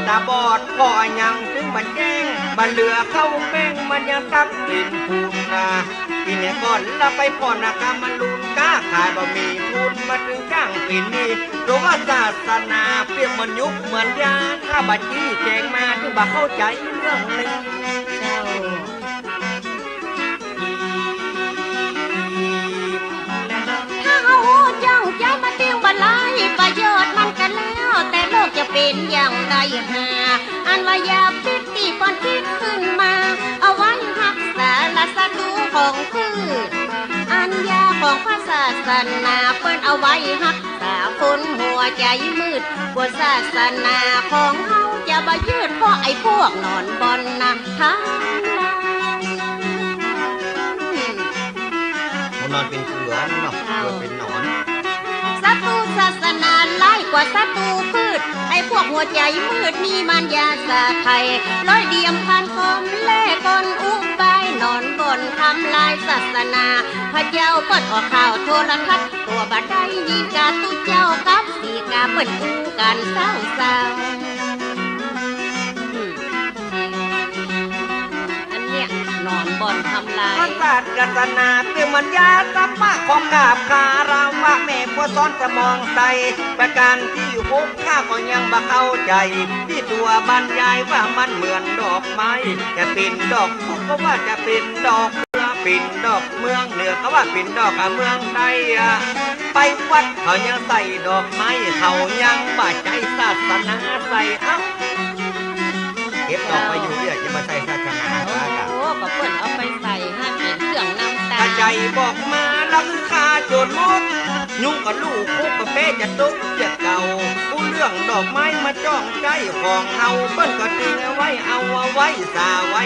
ตาบอดก็ยังถึงมันแจ้งมันเหลือเข้าแป้งมันยังตักกลิ่นพูนนาทีนี้ก่อนละไปพ่อนากามันลุนก้าขายบะหมี่พูนมาถึงจ้างปิ่นนี้เพราะว่าศาสนาเปรียบเหมือนยุคเหมือนยาถ้าบัดจี้แจงมาถึงบ่เข้าใจเรื่องนี้เจ้าถ้าเอาเจ้าใจมาเตี้ยวบลายประโยชน์มันกันแล้วแต่โลกจะเป็นอย่างไรหาอันว่ายาพิษที่ปอนคิดขึ้นมาเอาไว้รักษาละศัตรูของพืชอันยาของพระศาสนาเปิ้นเอาไว้รักษาคนหัวใจมืดกว่าศาสนาของเฮาจะบ่ยืดเพราะไอ้พวกนอนบอนนะทั้งหลายมันนอนเป็นเสือเนาะเป็นหนอนศัตรูศาสนาไล่กว่าศัตรูพืชไอ้พวกหัวใจมืดนี่มันยาสาไทยร้อยเดียมพันคมเล่กลอุ้มใบนอนบนทำลายศาสนาพระเจ้าเปิดออกข่าวโทรทัศน์ตัวบัดได้ยินกาตุเจ้ากับสีกาเปิดอู้กันเศร้าอันเนี้ยนอนบนทำลายพระศาสนาเปรียบเหมือนยาสัมมาของกาบคาราวะแม่พวซ้อนสมองใสประการที่หกข้าก็ยังบ่เข้าใจที่ตัวบรรยายว่ามันเหมือนดอกไม้จะเป็นดอกพุกก็ว่าจะเป็นดอกปิ่นดอกเมืองเหนือเขาว่าปิ่นดอกเมืองใต้ไปวัดเขายังใส่ดอกไม้เขายังบ่ใจศาสนาใส่เก็บดอกไปอยู่เรื่อยจะมาใส่ศาสนาโอ้ก็เปิ้นเอาไปใส่ให้เป็นเครื่องน้ำตาใจบอกมาลังคาโจรมดยุ่งกับลูกคุกกับเป้จะตุ๊กจะเก่าผู้เรื่องดอกไม้มาจ้องใจของเฮาเปิ้นก็ดึงเอาไว้เอาไว้สาไว้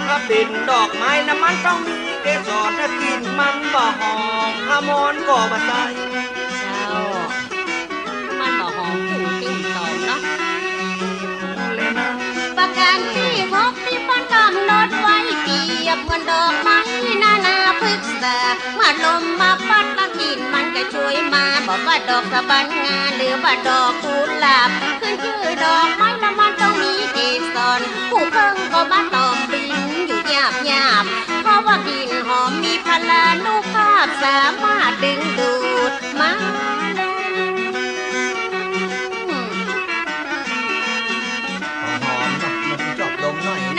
ถ้าเป็นดอกไม้แล้วมันต้องมีเกสรถ้ากินมันบ่หอมขมอนก็บ่ใส่เจ้ามันบ่หอมผู้ตึงตองเนาะประการที่หกที่ป้อนกำหนดไว้เปรียบเหมือนดอกไม้นานาพฤกษาเมื่อลมมาพัดละกินมันก็ช่วยมาบอกว่าดอกสะบันงาหรือว่าดอกกุหลาบขึ้นชื่อดอกไม้ละมันต้องมีเกสรผู้เพิ่งก็มาตอมบินอยู่หยาบเพราะว่ากลิ่นหอมมีพลานุภาพสามารถดึงดูดมา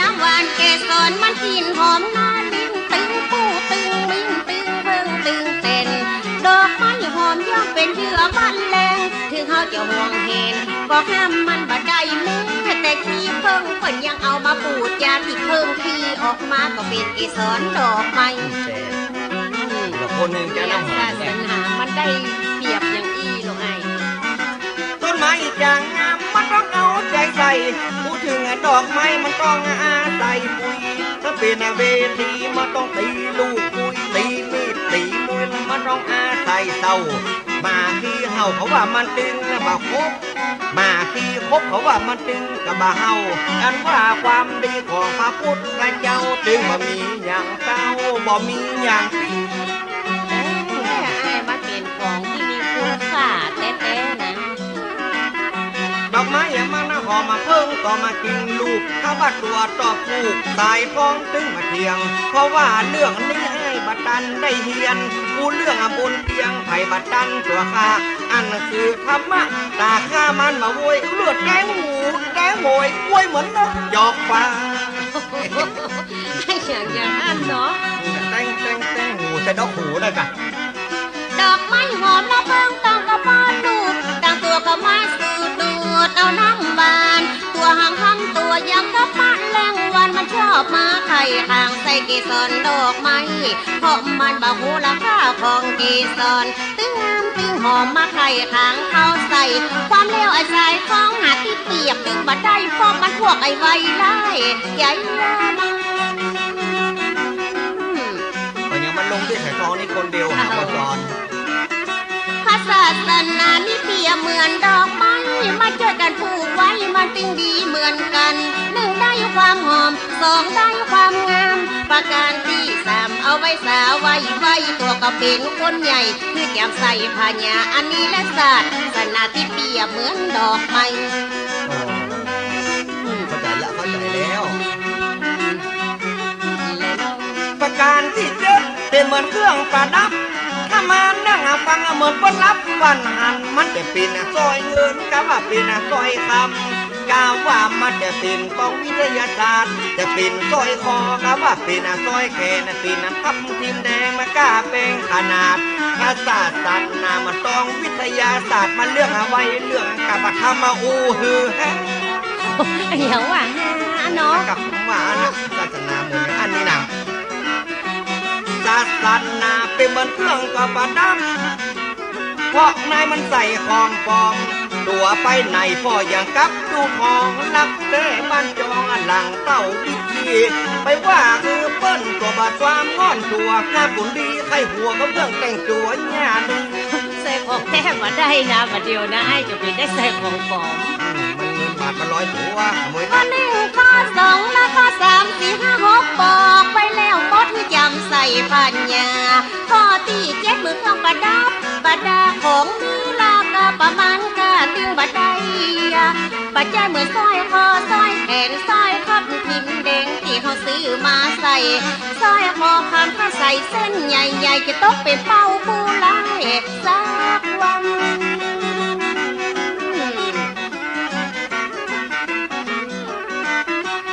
น้ำหวานเกสรมันกลิ่นหอมน่าลิ้นตึงผู้ตึงลิ้นตึงเพิ่งตึงเต้นดอกไม้หอมย่อมเป็นเหยื่อมันแรงถึงเขาจะห่วงเห็นก็ห้ามมันบ่ได้แม้แต่ขี้เพิ่งเพิ่นยังเอามาปูดยาที่เพิ่งขี้ออกมาก็เป็นเกสรดอกไม้คนหนึ่งจะน้ำหอมศาสนามันได้เปรียบอย่างอีหรอกไอ้ต้นไม้อย่างงามมันต้องเอาใจใส่พูดถึงดอกไม้มันต้องอาศัยปุ๋ยถ้าเป็นเวทีมันต้องตีลูกปุ๋ยตีมีดตีมวยมันต้องอาศัยเต่ามาที่เฮาเขาว่ามันตึงบ่ครบมาที่คบเขาว่ามันตึงกับบ่เฮาอันว่าความดีของพระพุทธเจ้าตึงบ่มีอย่างเต้าบ่มีอย่างตีไอ้มันเป็นของที่มีคุณค่าแท้ๆนะดอกไม้มันหอมมาเพิ่งต่อมากินลูกถ้าบัดตัวตอบผูกตายพ้องตึงมาเทียงเพราะว่าเรื่องนี้ให้บัดตันได้เฮียนกูเรื่องบนเพียงไผ่บัดตันตัวข้าอันคือธรรมะตาข้ามันมาโวยเลือดแดงหูแดงโหยโวยเหมือนนกจอกฟ้าอย่างอันเนาะแตงหูใส่ดอกหูเลยกันดอกไม้หอมละเพิ่งต้องกระป้อนดูต่างตัวก็มาสูดดูดเอาน้ำบานตัวหางคำตัวยังกระปั้นแรงวันมันชอบมาไข่ทางใส่เกสรดอกไม้เพราะมันบ่หูราคาของเกสรตึงงามตึงหอมมาไข่ทางเขาใส่ความเลวไอ้สายของหาที่เปียบดึงบัดได้เพราะมันพวกไอ้ไวไล่ใหญ่มาก็ยังมันลงด้วยสายทองนี่คนเดียวหาคนร้อนพระศาสนานี่เปรียบเหมือนดอกไม้มาเจอกันผูกไว้มันจึงดีเหมือนกันหนึ่งได้ความหอมสองได้ความงามประการที่สามเอาไว้สาไว้ตัวก็เป็นคนใหญ่คือแก้มใส่พญาอันนี้และศาสนาที่เปรียบเหมือนดอกไม้ เป็นเหมือนเครื่องประดับถ้ามานั่งฟังเหมือนบนรับวันหันมันจะเป็นซอยเงินกับว่าเป็นซอยคำกล่าวว่ามันจะเป็นกองวิทยาศาสตร์จะเป็นซอยคอกับว่าเป็นซอยแขนเป็นทับทิมแดงมากล้าเป็นขนาดภาษาศาสตร์นามันต้องวิทยาศาสตร์มันเรื่องเอาไว้เรื่องกับธรรมะอูฮือฮะ อย่างว่าเนาะ กับว่านะศาสนาเหมือนอันนี้นะศาสนาเป็นเหมือนเครื่องกับประดับเพราะนายมันใส่ของปลอมตัวไปไหนพ่ออย่างกับดูทองลักเต้บ้านจองหลังเต้าวิธีไปว่าคือเปิ้นตัวบาดความงอนตัวหน้าบุญดีไข้หัวก็เพื่องแต่งตัวเนี่ยดู ใส่ของแท้มาได้นะบัดเดียวนะไอ้จะเป็นได้ใส่ของปลอม มันเงินบาทมา100ตัวขโมย ข้อหนึ่งข้อสองและข้อสามสี่ห้าหกบอกไปแล้วบดที่จำใส่ปัญญาข้อที่เจ็ดมือเครื่องประดับประดาของมีลากะประมาณกะตึงบัดได้ปัจจัยเหมือนสร้อยคอสร้อยแขนสร้อยทับทิมแดงที่เขาซื้อมาใส่สร้อยคอคำถ้าใส่เส้นใหญ่ๆจะตกเป็นเป้าผู้ร้ายสักวัน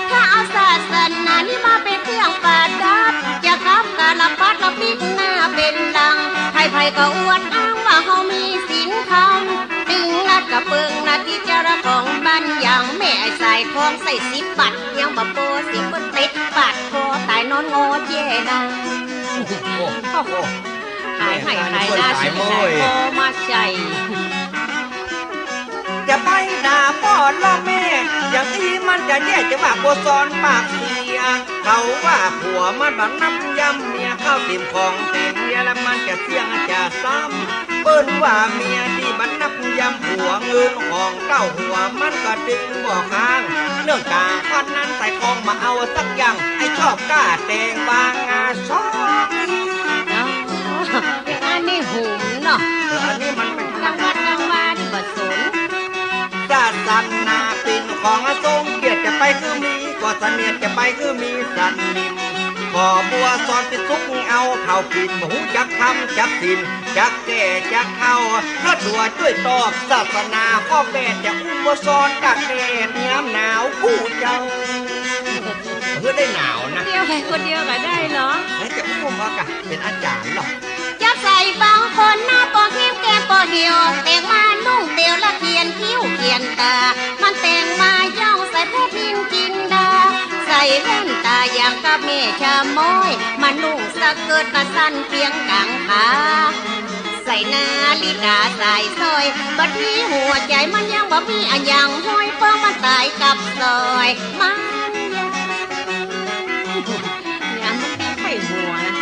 ถ้าเอาศาสนานี่มาเป็นเครื่องประดับจะกับการละพัดละพิกหน้าเป็นดังใครๆก็อวดอ้างว่าเขามีศีลธรรมตึงนัดกระเปิงนาที่เจรของบ้านอย่างแม่ไอ้สายทองใส่10 บัตรยังบะโปสิบนติดบาดคอตายนอนงอเจดัง โอ้โห หายหน้าสิบคอมาใส่ จะไปด่าพ่อล่อแม่อย่างที่มันจะแย่จะว่าโบซอนปากเสียเขาว่าผัวมันบังน้ำยำเมียเข้าติ่มของเต็มเมียแล้วมันจะเสียงจะซ้ำเปิ้นว่าเมียที่บันนับยำผัวเงินของเต้าหัวมันก็ดึงบ่อค้างเรื่องกาพันนั้นใส่ทองมาเอาสักอย่างไอ้ชอบกล้าแดงบางอาซอ อย่างอันนี้หุ่มเนาะ อันนี้มันเป็น กลางวันกลางวานบัดสน ศาสนาเป็นของทรงเกียรติจะไปคือมีก็เสนียดจะไปคือมีสันนิมขอบัวสอนติดทุกเอาเข่าผิดหูจักทำจักสินจักแก่จักเข้าพระตัวช่วยตอบศาสนาข้อแม่จะอุ้มบัวสอนกักแก่ย้ำหนาวคู่เจ้าได้หนาวนะ เดียวไปคนเดียวก็ได้เหรอ แล้วจะอุ้มว่ากะเป็นอาจารย์หรอ จะใส่บางคนหน้าปอเข้มแก้มปอเหี่ยวแต่งมานุ่งเตียวละเขียนคิ้วเขียนตา มันแต่งมาย่องใส่เพชรพินจินดา ใส่แว่นตาอย่างกับแม่ชะม้อยมันนุ่งสะเกิดมาสั้นเพียงกลางขาใส่นาฬิกาใส่สร้อยบัดนี้หัวใจมันยังบ่มีอันยังห้อยเพราะมันตายกับซอยมันยังมันตีไข่หัวนะ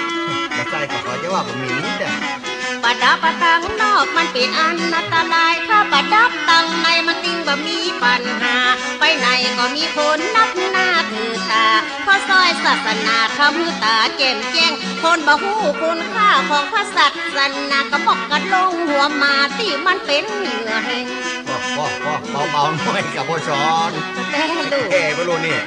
มาใส่ก็ขอจะว่าผมมีนิดเดียว ประดับประตังนอกมันเป็นอันตรายถ้าประดับตังในมันติงบ่มีปัญหาไปไหนก็มีคนนับหน้าถือตาเพราะซอยศาสนาคำตาแจ่มแจ้งคนบ่ฮู้คุณค่าของพระศาสนาก็บอกกันลงหัวมาที่มันเป็นเหนือแห่ง เบาๆหน่อยกับโบสอน แต่ลูก ไม่รู้นี่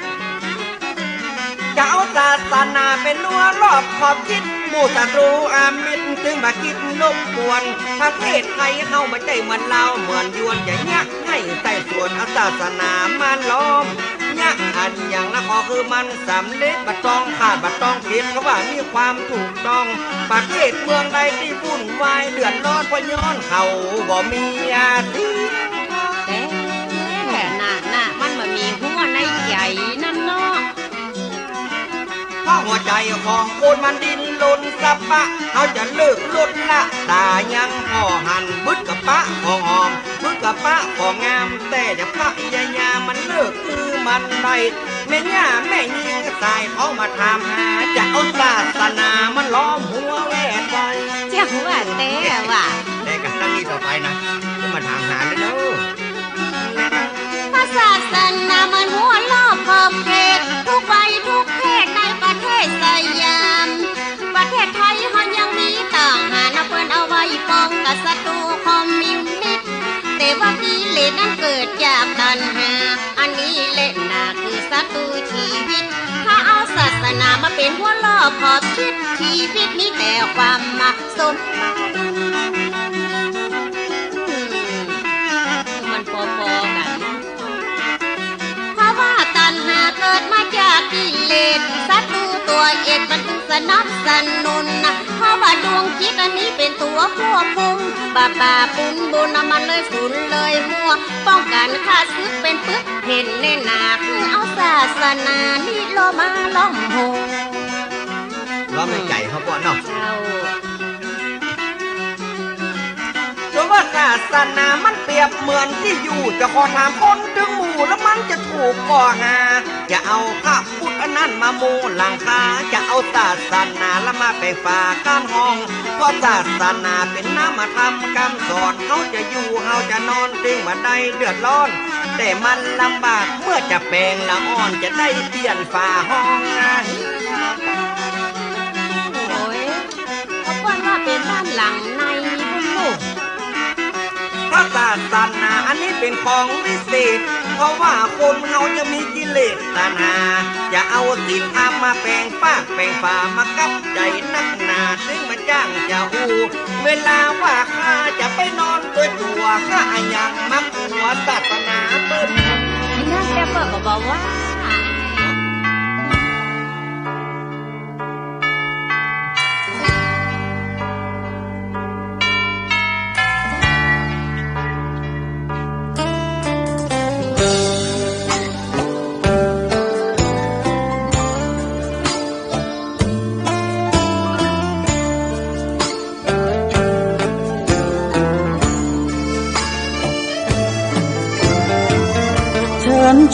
จะเอาศาสนาเป็นนัวรอบขอบคิดหมู่ศัตรูอามิตรถึงมาคิดนบกวนประเทศไทยเข้ามาใจเหมือนเราเหมือนยวนจะยักให้ใส่ส่วนเอาศาสนามาล้อมยักอันอย่างละขอคือมันสำเร็จบัดต้องขาดบัดต้องผิดเพราะว่ามีความถูกต้องประเทศเมืองใดที่วุ่นวายเดือดร้อนเพราะย้อนเขาบ่มีอาทิตย์ แต่น่ะมันบ่มีหัวในใจนั่นเนาะ เพราะหัวใจของคนมันดินลนสะปะเขาจะเลิกลดละตายังพ่อหันบึดกับปะของหอมบึดกับปะของงามแต่จะพระยายามันเลิกคือมันไปแม่ย่าแม่ยิงสายเขามาถามหาจะเอาศาสนามันล้อมหัวแหวนไป จังว่าแต่ว่า แต่กันตั้งนี้ต่อไปนะจะมาถามหาเลยเด้อ พระศาสนามันหัวรอบขอบเขตทุกใบทุกเพศในประเทศสยามประเทศไทยเขายังมีต่างหากเปิ้นเอาไว้ป้องกับศัตรูคอมมิวนิสต์แต่ว่ากิเลสนั้นเกิดจากตัณหาอันนี้แหละน่าคือศัตรูชีวิตถ้าเอาศาส สนามาเป็นหัวล้อขอบคิดชีวิตมีแต่ความมักสมมันพอๆกันเพราะว่าตัณหาเกิดมาจากกิเลสศัตรูตัวเอกมันถึงสนับสนุนนะเพราะว่าดวงจิตอันนี้เป็นตัวควบคุมบาปบุญบุญมันเลยสูญเลยมัวป้องกันข้าศึกเป็นปึ๊กเห็นในหนาคือเอาศาสนานี่โลมาล้อมโหล้อมในใจเขาก่อนเนาะเจ้าเพราะว่าศาสนามันเปรียบเหมือนที่อยู่จะขอถามคนถึงหมู่แล้วมันจะถูกก่อหาจะเอาพระพุทธนั้นมาโมหลังคาจะเอาศาสนาแล้วมาไปฝากข้ามห้องเพราะศาสนาเป็นน้ำมาทำคำสอนเขาจะอยู่เขาจะนอนตึงมาได้เดือดร้อนแต่มันลำบากเมื่อจะแปลงละอ่อนจะได้เปลี่ยนฝาห้องโอ้ยเขาพูดว่าเป็นบ้านหลังในบุญพระศาสนาอันนี้เป็นของวิเศษเพราะว่าคนเขาจะมีกิเลสตัณหาจะเอาศีลธรรมมาแปลงปากแปลงฝามากับใจนักหนาซึ่งมาจ้างจะหูเวลาว่าข้าจะไปนอนด้วยตัวข้ายังมักหัวศาสนาเปิดนั่นแค่เปิดก็บอกว่า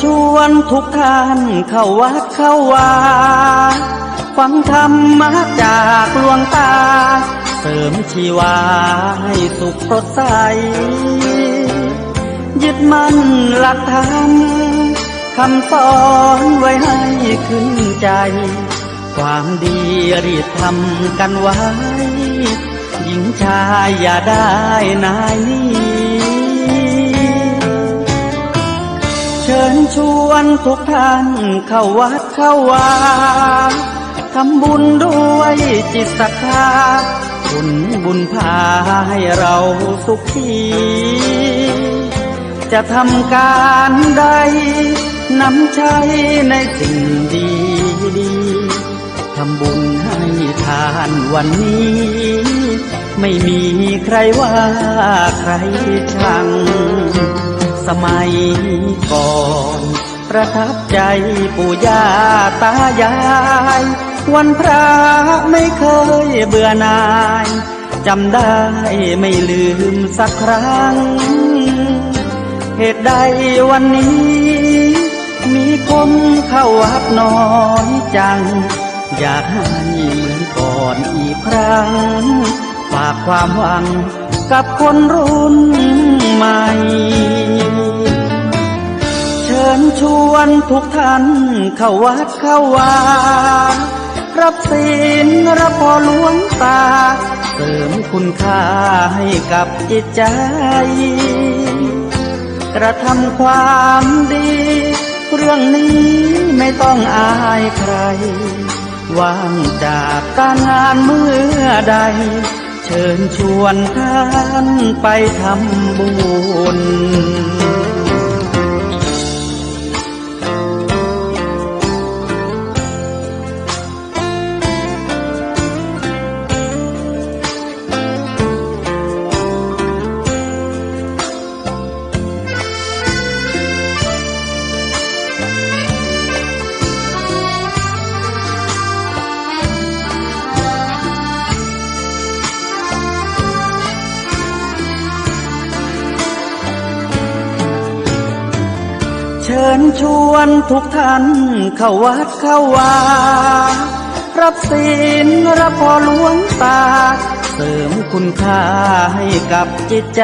ชวนทุกท่านเข้าวัดเข้าวาฟังธรรมะจากหลวงตาเสริมชีวาให้สุขสดใสยึดมั่นหลักธรรมคำสอนไว้ให้ขึ้นใจความดีรีบทำกันไว้หญิงชายอย่าได้นายนี้เชิญชวนทุกท่านเข้าวัดเข้าวาทำบุญด้วยจิตศรัทธาบุญพาให้เราสุขีจะทำการใดนำใช้ในสิ่งดีทำบุญให้ทานวันนี้ไม่มีใครว่าใครชังสมัยก่อนประทับใจปู่ย่าตายายวันพระไม่เคยเบื่อหน่ายจำได้ไม่ลืมสักครั้งเหตุใดวันนี้มีคนเข้าวัดน้อยจังอยากให้เหมือนก่อนอีกครั้งฝากความหวังกับคนรุ่นใหม่เชิญชวนทุกท่านเข้าวัดเข้าวารับศีลรับพรหลวงตาเสริมคุณค่าให้กับจิตใจกระทำความดีเรื่องนี้ไม่ต้องอายใครว่างจากการงานเมื่อใดเชิญชวนท่านไปทำบุญเชิญชวนทุกท่านเข้าวัดเข้าวารับศีลรับพรหลวงตาเสริมคุณค่าให้กับจิตใจ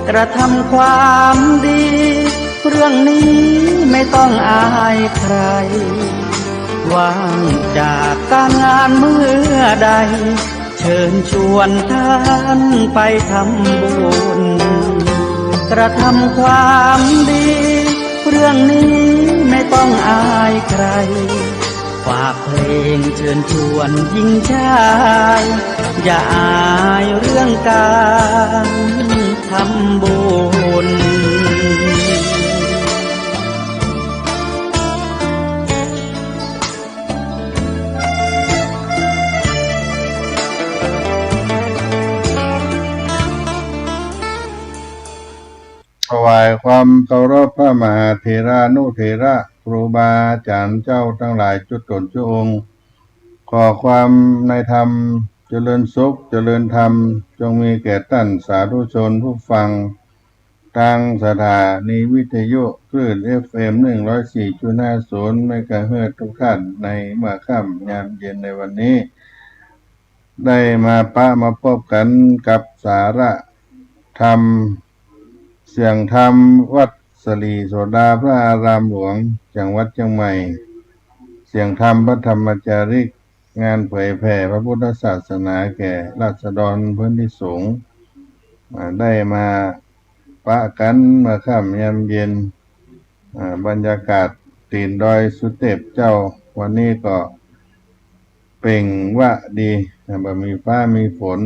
กระทำความดีเรื่องนี้ไม่ต้องอายใครว่างจากการงานเมื่อใดเชิญชวนท่านไปทำบุญกระทำความดีเรื่องนี้ไม่ต้อง ต้องอายใครฝากเพลงเชิญชวนหญิงชายอย่าอายเรื่องการทำบุญ ถวายความเคารพพระมหาเถรานุเถระครูบาอาจารย์เจ้าทั้งหลายจุดตนจุองค์ขอความในธรรมเจริญสุขเจริญธรรมจงมีแก่ท่านสาธุชนผู้ฟังทางสถานีวิทยุคลื่น FM 104.50 เมกะเฮิรตซ์ทุกท่านในเมื่อค่ำยามเย็นในวันนี้ได้มาพบกันกับสาระธรรมเสียงธรรมวัดสลีโสดาพระอารามหลวงจังหวัดเชียงใหม่เสียงธรรมพระธรรมจาริกงานเผยแผ่พระพุทธศาสนาแก่ราษฎรพื้นที่สูงได้มาปะกันเมื่อค่ำยามเย็นบรรยากาศตีนดอยสุเทพเจ้าวันนี้ก็เปล่งว่าดีบ่มีฟ้ามีฝน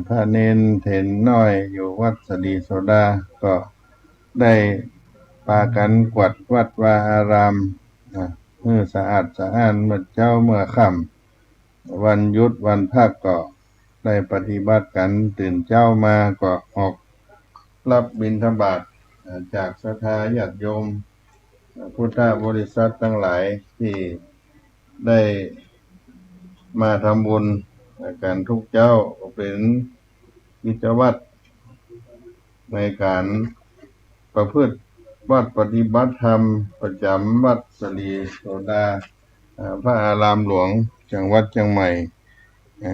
พระเนนเถนน้อยอยู่วัดสลีโสดาก็ได้พากันกวาดวัดวาอารามเมื่อสะอาดสะอ้านเมื่อเจ้าเมื่อค่ำวันหยุดวันพักก็ได้ปฏิบัติกันตื่นเจ้ามาก็ออกรับบิณฑบาตจากศรัทธาญาติโยมพุทธบริษัททั้งหลายที่ได้มาทำบุญการทุกเจ้าก็เป็นกิจวัตรในการประพฤติวัดปฏิบัติธรรมประจำวัดสลีโสดาพระอารามหลวงจังหวัดเชียงใหม่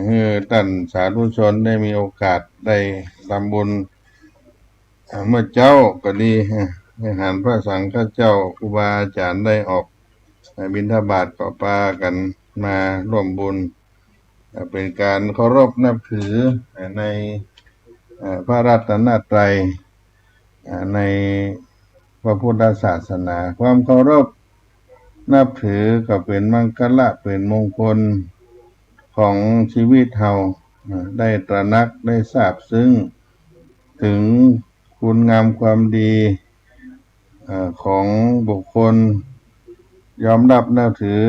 ให้ท่านสาธุชนได้มีโอกาสได้ทำบุญเมื่อเจ้าก็ดีให้หารพระสังฆเจ้าครูบาอาจารย์ได้ออกบิณฑบาตก็พากันมาร่วมบุญเป็นการเคารพนับถือในพระรัตนตรัยในพระพุทธศาสนาความเคารพนับถือก็เป็นมังคละเป็นมงคลของชีวิตเราได้ตระหนักได้ทราบซึ้งถึงคุณงามความดีของบุคคลยอมรับนับถือ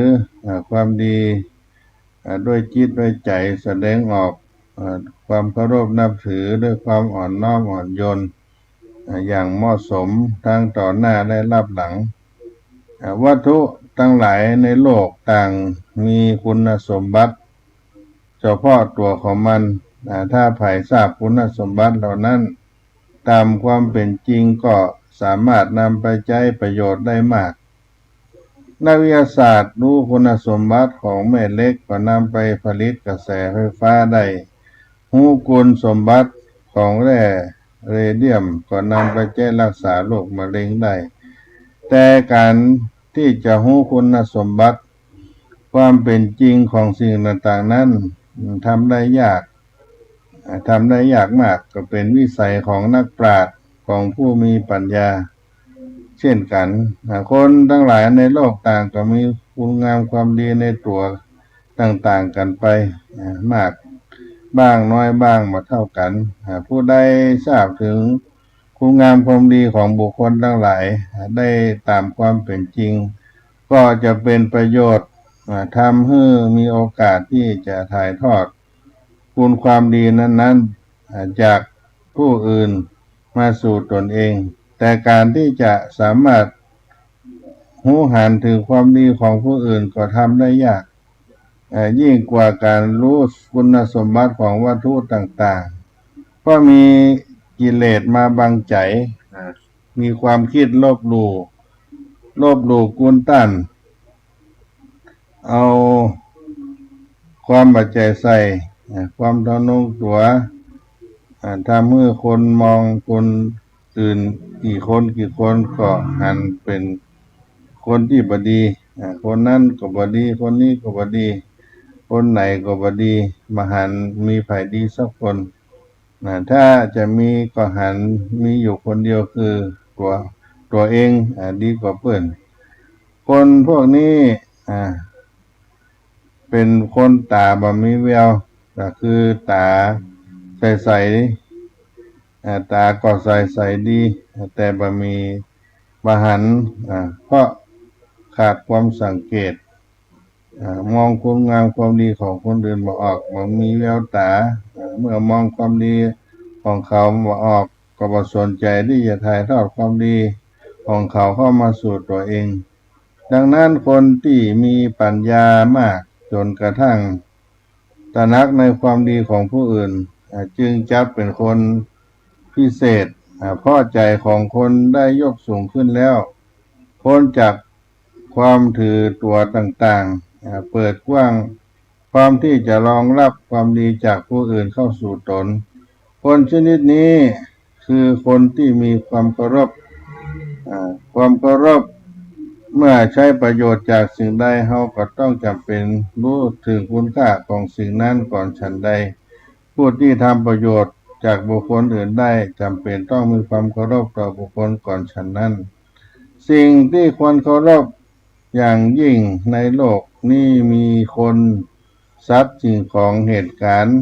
ความดีด้วยจิตด้วยใจแสดงออกความเคารพนับถือด้วยความอ่อนน้อมอ่อนโยนอย่างเหมาะสมทั้งต่อหน้าและรับหลังวัตถุทั้งหลายในโลกต่างมีคุณสมบัติเฉพาะตัวของมันถ้าใครทราบคุณสมบัติเหล่านั้นตามความเป็นจริงก็สามารถนำไปใช้ประโยชน์ได้มากนักวิทยาศาสตร์รู้คุณสมบัติของแม่เหล็กก็นำไปผลิตกระแสไฟฟ้าได้รู้คุณสมบัติของแร่เรเดียมก็นำไปใช้รักษาโรคมะเร็งได้แต่การที่จะรู้คุณสมบัติความเป็นจริงของสิ่งต่างๆนั้นทำได้ยากมากก็เป็นวิสัยของนักปราชญ์ของผู้มีปัญญาเช่นกันคนทั้งหลายในโลกต่างก็มีคุณงามความดีในตัวต่างๆกันไปมากบ้างน้อยบ้างมาเท่ากันผู้ใดทราบถึงคุณงามความดีของบุคคลทั้งหลายได้ตามความเป็นจริงก็จะเป็นประโยชน์ทำให้มีโอกาสที่จะถ่ายทอดคุณความดีนั้นๆจากผู้อื่นมาสู่ตนเองแต่การที่จะสามารถรู้หันถึงความดีของผู้อื่นก็ทำได้ยากยิ่งกว่าการรู้คุณสมบัติของวัตถุต่างๆเพราะมีกิเลสมาบังใจมีความคิดลบหลู่กุนต้านเอาความบัจใจใส่ความทะนงตัวทำให้คนมองคนอื่นกี่คนก็หันเป็นคนที่บดีคนนั้นก็บดีคนนี้ก็บดีคนไหนก็บดีมาหันมีไผดีสักคนถ้าจะมีก็หันมีอยู่คนเดียวคือตัวเองดีกว่าเพื่อน คนพวกนี้เป็นคนตาบ่มีแววก็คือตาใสๆตาก็ใสดีแต่บ่มีบ่หันเพราะขาดความสังเกตมองคุณงามความดีของคนอื่นบ่ออกบ่มีแววตาเมื่อมองความดีของเขาบ่ออกก็บ่สนใจที่จะถ่ายทอดความดีของเขาเข้ามาสู่ตัวเองดังนั้นคนที่มีปัญญามากจนกระทั่งตระหนักในความดีของผู้อื่นจึงจัดเป็นคนพิเศษเพราะใจของคนได้ยกสูงขึ้นแล้วพ้นจากความถือตัวต่างๆเปิดกว้างความที่จะรองรับความดีจากผู้อื่นเข้าสู่ตนคนชนิดนี้คือคนที่มีความเคารพความเคารพเมื่อใช้ประโยชน์จากสิ่งใดเฮาก็ต้องจำเป็นรู้ถึงคุณค่าของสิ่งนั้นก่อนฉันใดผู้ที่ทำประโยชน์จากบุคคลอื่นได้จำเป็นต้องมีความเคารพต่อบุคคลก่อนฉันนั้นสิ่งที่ควรเคารพอย่างยิ่งในโลกนี้มีคนทรัพย์สิ่งของเหตุการณ์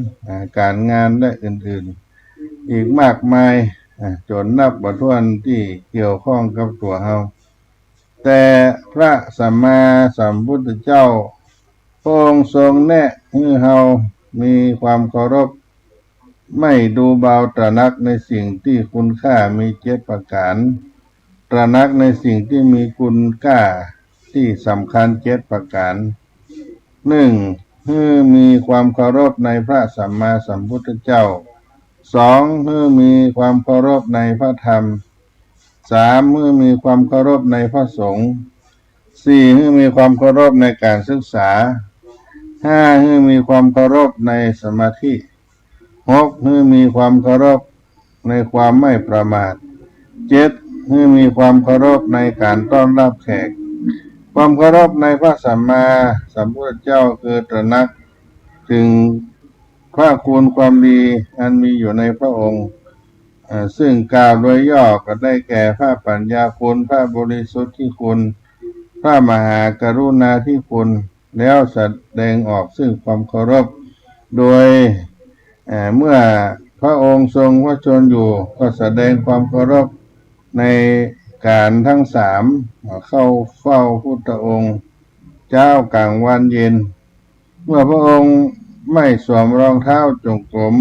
การงานและอื่นๆอีกมากมายจนนับบ่ถ้วนที่เกี่ยวข้องกับตัวเฮาแต่พระสัมมาสัมพุทธเจ้าพระองค์ทรงแนะให้เฮามีความเคารพไม่ดูเบาตระหนักในสิ่งที่คุณค่ามี7ประการตระหนักในสิ่งที่มีคุณค่าที่สำคัญ7ประการ 1. ให้มีความเคารพในพระสัมมาสัมพุทธเจ้า 2. ให้มีความเคารพในพระธรรม 3. ให้มีความเคารพในพระสงฆ์ 4. ให้มีความเคารพในการศึกษา 5. ให้มีความเคารพในสมาธิ 6. ให้มีความเคารพในความไม่ประมาท 7. ให้มีความเคารพในการต้อนรับแขกความเคารพในพระสัมมาสัมพุทธเจ้าคือตระหนักถึงพระคุณความดีอันมีอยู่ในพระองค์ซึ่งกล่าวโดยย่อก็ได้แก่พระปัญญาคุณพระบริสุทธิคุณพระมหากรุณาธิคุณแล้วแสดงออกซึ่งความเคารพโดยเมื่อพระองค์ทรงพระชนอยู่ก็แสดงความเคารพในการทั้ง3เข้าเฝ้าพุทธองค์เจ้ากลางวันเย็นเมื่อพระองค์ไม่สวมรองเท้าจงกรม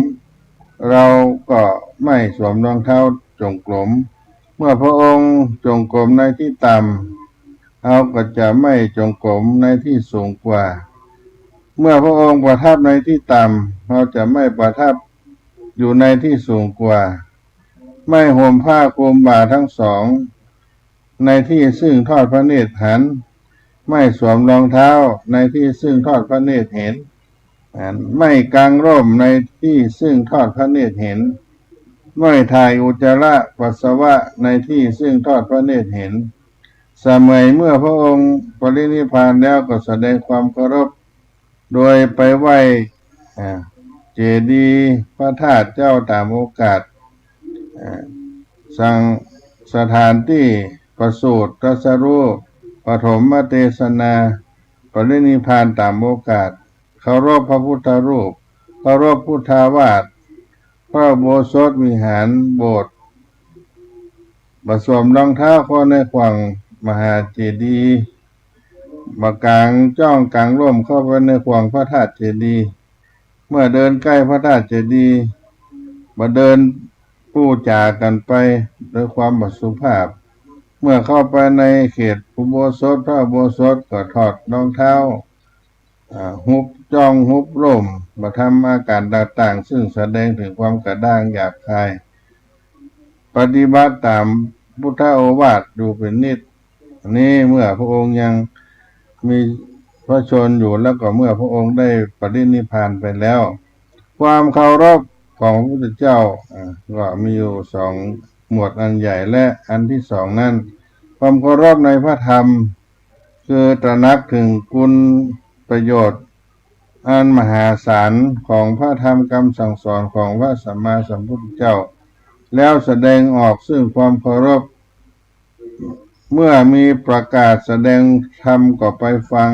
เราก็ไม่สวมรองเท้าจงกรมเมื่อพระองค์จงกรมในที่ต่ำเราก็จะไม่จงกรมในที่สูงกว่าเมื่อพระองค์ประทับในที่ต่ำเราจะไม่ประทับอยู่ในที่สูงกว่าไม่ห่มผ้าคลุมบ่าทั้งสองในที่ซึ่งทอดพระเนตรหันไม่สวมรองเท้าในที่ซึ่งทอดพระเนตรเห็นไม่กางร่มในที่ซึ่งทอดพระเนตรเห็นไม่ถ่ายอุจจาระปัสสาวะในที่ซึ่งทอดพระเนตรเห็นสมัยเมื่อพระองค์ปรินิพพานแล้วก็แสดงความเคารพโดยไปไหว้เจดีย์พระธาตุเจ้าตามโอกาสสั่งสถานที่ประสูติตรัสรู้ปฐมเทศนาปรินิพพานตามโอกาสเคารพพระพุทธรูปเคารพพุทธาวาสพระอุโบสถวิหารโบสถ์สวมรองเท้าเข้าในขวางมหาเจดีย์กลางจ้องกลางร่มเข้าไปในขวางพระธาตุเจดีย์เมื่อเดินใกล้พระธาตุเจดีย์เดินพูดจากันไปด้วยความสุภาพเมื่อเข้าไปในเขตอุโบสถพระอุโบสถก็ถอดรองเท้าหุบจ้องหุบร่มทำอาการต่างๆซึ่งแสดงถึงความกระด้างหยาบคายปฏิบัติตามพุทธโอวาทดูเป็นนิดนี้เมื่อพระองค์ยังมีพระชนอยู่แล้วก็เมื่อพระองค์ได้ปรินิพพานไปแล้วความเคารพของพระพุทธเจ้าก็มีอยู่2หมวดอันใหญ่และอันที่2นั้นความเคารพในพระธรรมคือตระหนักถึงคุณประโยชน์อันมหาศาลของพระธรรมคำสั่งสอนของพระสัมมาสัมพุทธเจ้าแล้วแสดงออกซึ่งความเคารพ เมื่อมีประกาศแสดงธรรมก็ไปฟัง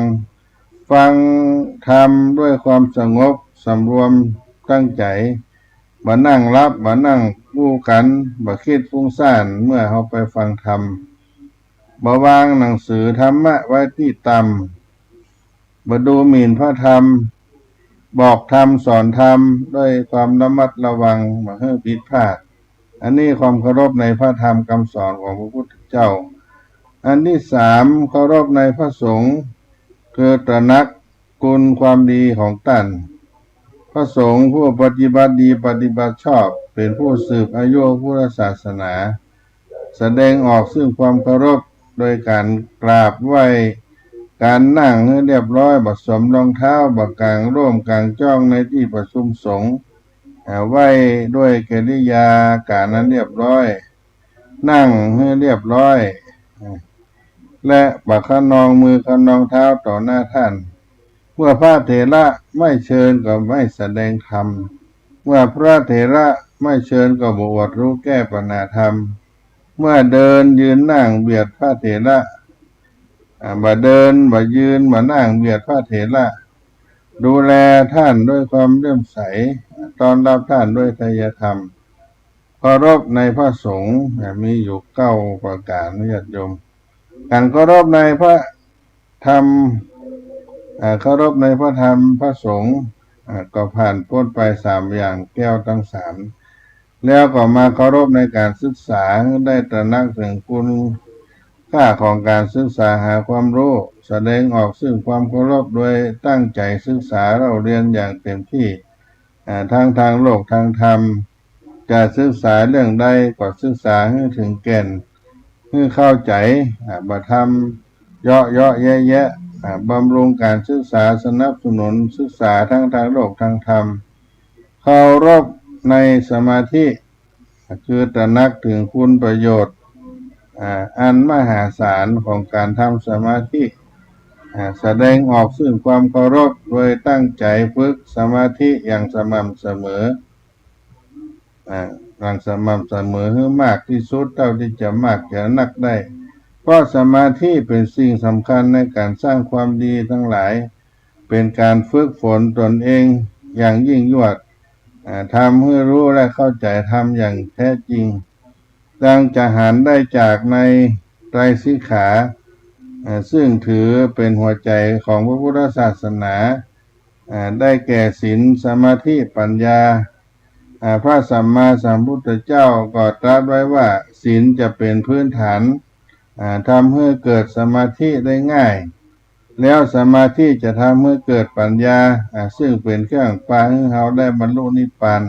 ธรรมด้วยความสงบสำรวมตั้งใจมานั่งรับมานั่งกู้กันบ่คิดฟุ้งซ่านเมื่อเขาไปฟังธรรมบ่วางหนังสือธรรมะไว้ที่ต่ำบ่ดูหมิ่นพระธรรมบอกธรรมสอนธรรมด้วยความระมัดระวังบ่ให้ผิดพลาดอันนี้ความเคารพในพระธรรมคำสอนของพระพุทธเจ้าอันที่สามเคารพในพระสงฆ์คือตระหนักคุณความดีของท่านพระสงฆ์ผู้ปฏิบัติดีปฏิบัติชอบเป็นผู้สืบอายุพุทธศาสนาแสดงออกซึ่งความเคารพโดยการกราบไหว้การนั่งให้เรียบร้อยบัดสวมรองเท้าบัดกลางร่มกลางจ้องในที่ประชุมสงฆ์ไหว้ด้วยกิริยาการนั้นเรียบร้อยนั่งให้เรียบร้อยและบัดขนองมือขนองเท้าต่อหน้าท่านเมื่อพระเถระไม่เชิญก็ไม่แสดงธรรมเมื่อพระเถระไม่เชิญก็บวชรู้แก้ปัญหาธรรมเมื่อเดินยืนนั่งเบียดพระเถระบ่เดินบ่ยืนบ่นั่งเบียดพระเถระดูแลท่านด้วยความเลื่อมใสต้อนรับท่านด้วยทายธรรมเคารพในพระสงฆ์มีอยู่9ประการญาติโยมการเคารพในพระธรรมเคารพในพระธรรมพระสงฆ์ก็ผ่านพ้นไป3อย่างแก้วทั้ง3แล้วก็มาเคารพในการศึกษาได้ตระหนักถึงคุณค่าของการศึกษาหาความรู้แสดงออกซึ่งความเคารพโดยตั้งใจศึกษาเราเรียนอย่างเต็มที่ทางโลกทางธรรมจะศึกษาเรื่องใดก็ศึกษาให้ถึงแก่นให้เข้าใจบ่ทำเยาะแยะบำรุงการศึกษาสนับสนุนศึกษาทั้งทางโลกทางธรรมเคารพในสมาธิคือตระหนักถึงคุณประโยชน์อันมหาศาลของการทำสมาธิแสดงออกซึ่งความเคารพโดยตั้งใจฝึกสมาธิอย่างสม่ำเสมออย่างสม่ำเสมอให้มากที่สุดเท่าที่จะมากจะนักได้เพราะสมาธิเป็นสิ่งสำคัญในการสร้างความดีทั้งหลายเป็นการฝึกฝนตนเองอย่างยิ่งยวดทำให้รู้และเข้าใจธรรมอย่างแท้จริงดังจะหารได้จากในไตรสิกขาซึ่งถือเป็นหัวใจของพระพุทธศาสนาได้แก่ศีลสมาธิปัญญาพระสัมมาสัมพุทธเจ้าก็ตรัสไว้ว่าศีลจะเป็นพื้นฐานทำให้เกิดสมาธิได้ง่ายแล้วสมาธิจะทำให้เกิดปัญญาซึ่งเป็นเครื่องพาให้เราได้บรรลุนิพพาน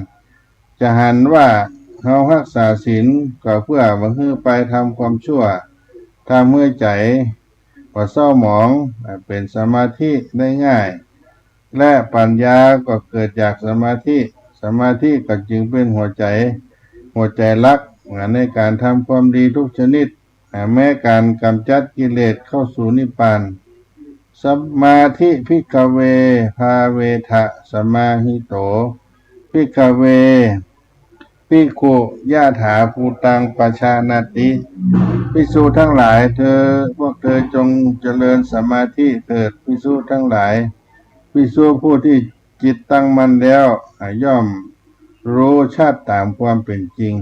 จะหันว่าเรารักษาศีลก็เพื่อมาให้ไปทำความชั่วทำให้ใจก็เศร้าหมองเป็นสมาธิได้ง่ายและปัญญาก็เกิดจากสมาธิก็จึงเป็นหัวใจหลักในการทำความดีทุกชนิดแม้การกำจัดกิเลสเข้าสู่นิพพานสมาธิภิกขเวภาเวทะสมาหิโตภิกขเวภิกขุยะถาภูตังปชานาติภิกษุทั้งหลายพวกเธอจงเจริญสมาธิเถิดภิกษุทั้งหลายภิกษุผู้ที่จิตตั้งมั่นแล้วย่อมรู้ชาติตามความเป็นจริง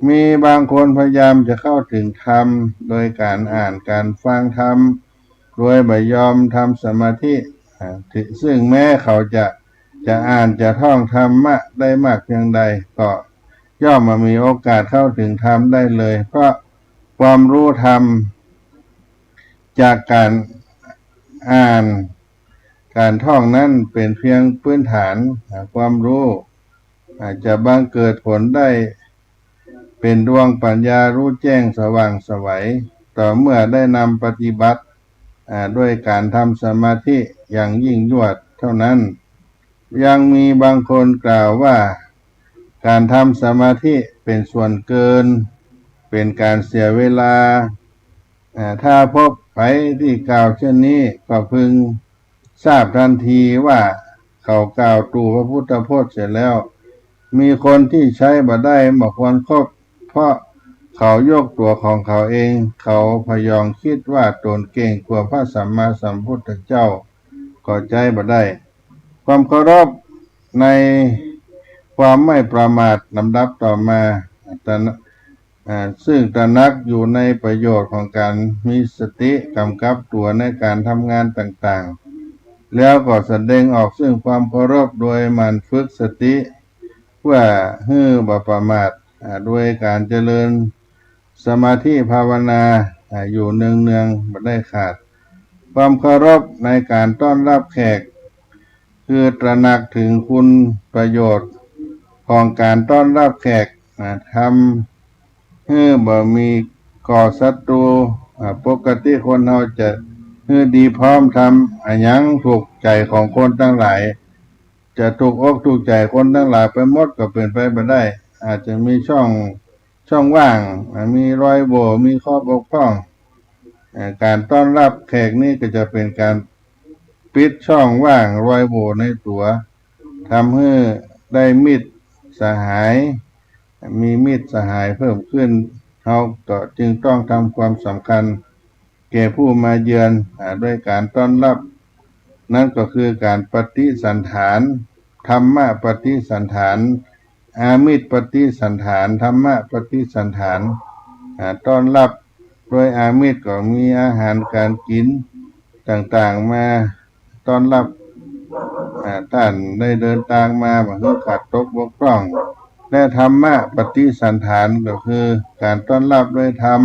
มีบางคนพยายามจะเข้าถึงธรรมโดยการอ่านการฟังธรรมโดยไม่ยอมทำสมาธิซึ่งแม้เขาจะอ่านจะท่องธรรมะได้มากเพียงใดก็ย่อมมามีโอกาสเข้าถึงธรรมได้เลยเพราะความรู้ธรรมจากการอ่านการท่องนั้นเป็นเพียงพื้นฐานความรู้อาจจะบังเกิดผลได้เป็นดวงปัญญารู้แจ้งสว่างไสวต่อเมื่อได้นำปฏิบัติด้วยการทำสมาธิอย่างยิ่งยวดเท่านั้นยังมีบางคนกล่าวว่าการทำสมาธิเป็นส่วนเกินเป็นการเสียเวลาถ้าพบใครที่กล่าวเช่นนี้ก็พึงทราบทันทีว่าเขากล่าวตู่พระพุทธพจน์เสร็จแล้วมีคนที่ใช้บ่ได้บ่ควรครบเพราะ เขายกตัวของเขาเอง เขาพยองคิดว่าตนเก่งกว่าพระสัมมาสัมพุทธเจ้าก็ใจบ่ได้ ความเคารพในความไม่ประมาทลำดับต่อมาซึ่งตระหนักอยู่ในประโยชน์ของการมีสติกำกับตัวในการทำงานต่างๆแล้วก็แสดงออกซึ่งความเคารพโดยมันฝึกสติเพื่อให้บ่ประมาทด้วยการเจริญสมาธิภาวนาอยู่เนืองๆบ่ได้ขาดความเคารพในการต้อนรับแขกคือตระหนักถึงคุณประโยชน์ของการต้อนรับแขกทำให้บ่มีก่อศัตรูปกติคนเราจะให้ดีพร้อมทำหยังถูกใจของคนทั้งหลายจะถูกอกถูกใจคนทั้งหลายไปหมดก็เป็นไปไม่ได้อาจจะมีช่องว่างมีรอยโหว่มีข้อบกพร่องการต้อนรับแขกนี่ก็จะเป็นการปิดช่องว่างรอยโหว่ในตัวทำให้ได้มิตรสหายมีมิตรสหายเพิ่มขึ้นเขาก็จึงต้องทำความสำคัญแก่ผู้มาเยือนด้วยการต้อนรับนั่นก็คือการปฏิสันถานธรรมะปฏิสันถานอามิตรปฏิสันถานธรรมะปฏิสันถานต้อนรับโดยอามิตรก็มีอาหารการกินต่างๆมาต้อนรับท่านได้เดินทางมาบ่ให้ขาดตกบกพร่องและธรรมะปฏิสันถานก็คือการต้อนรับด้วยธรรม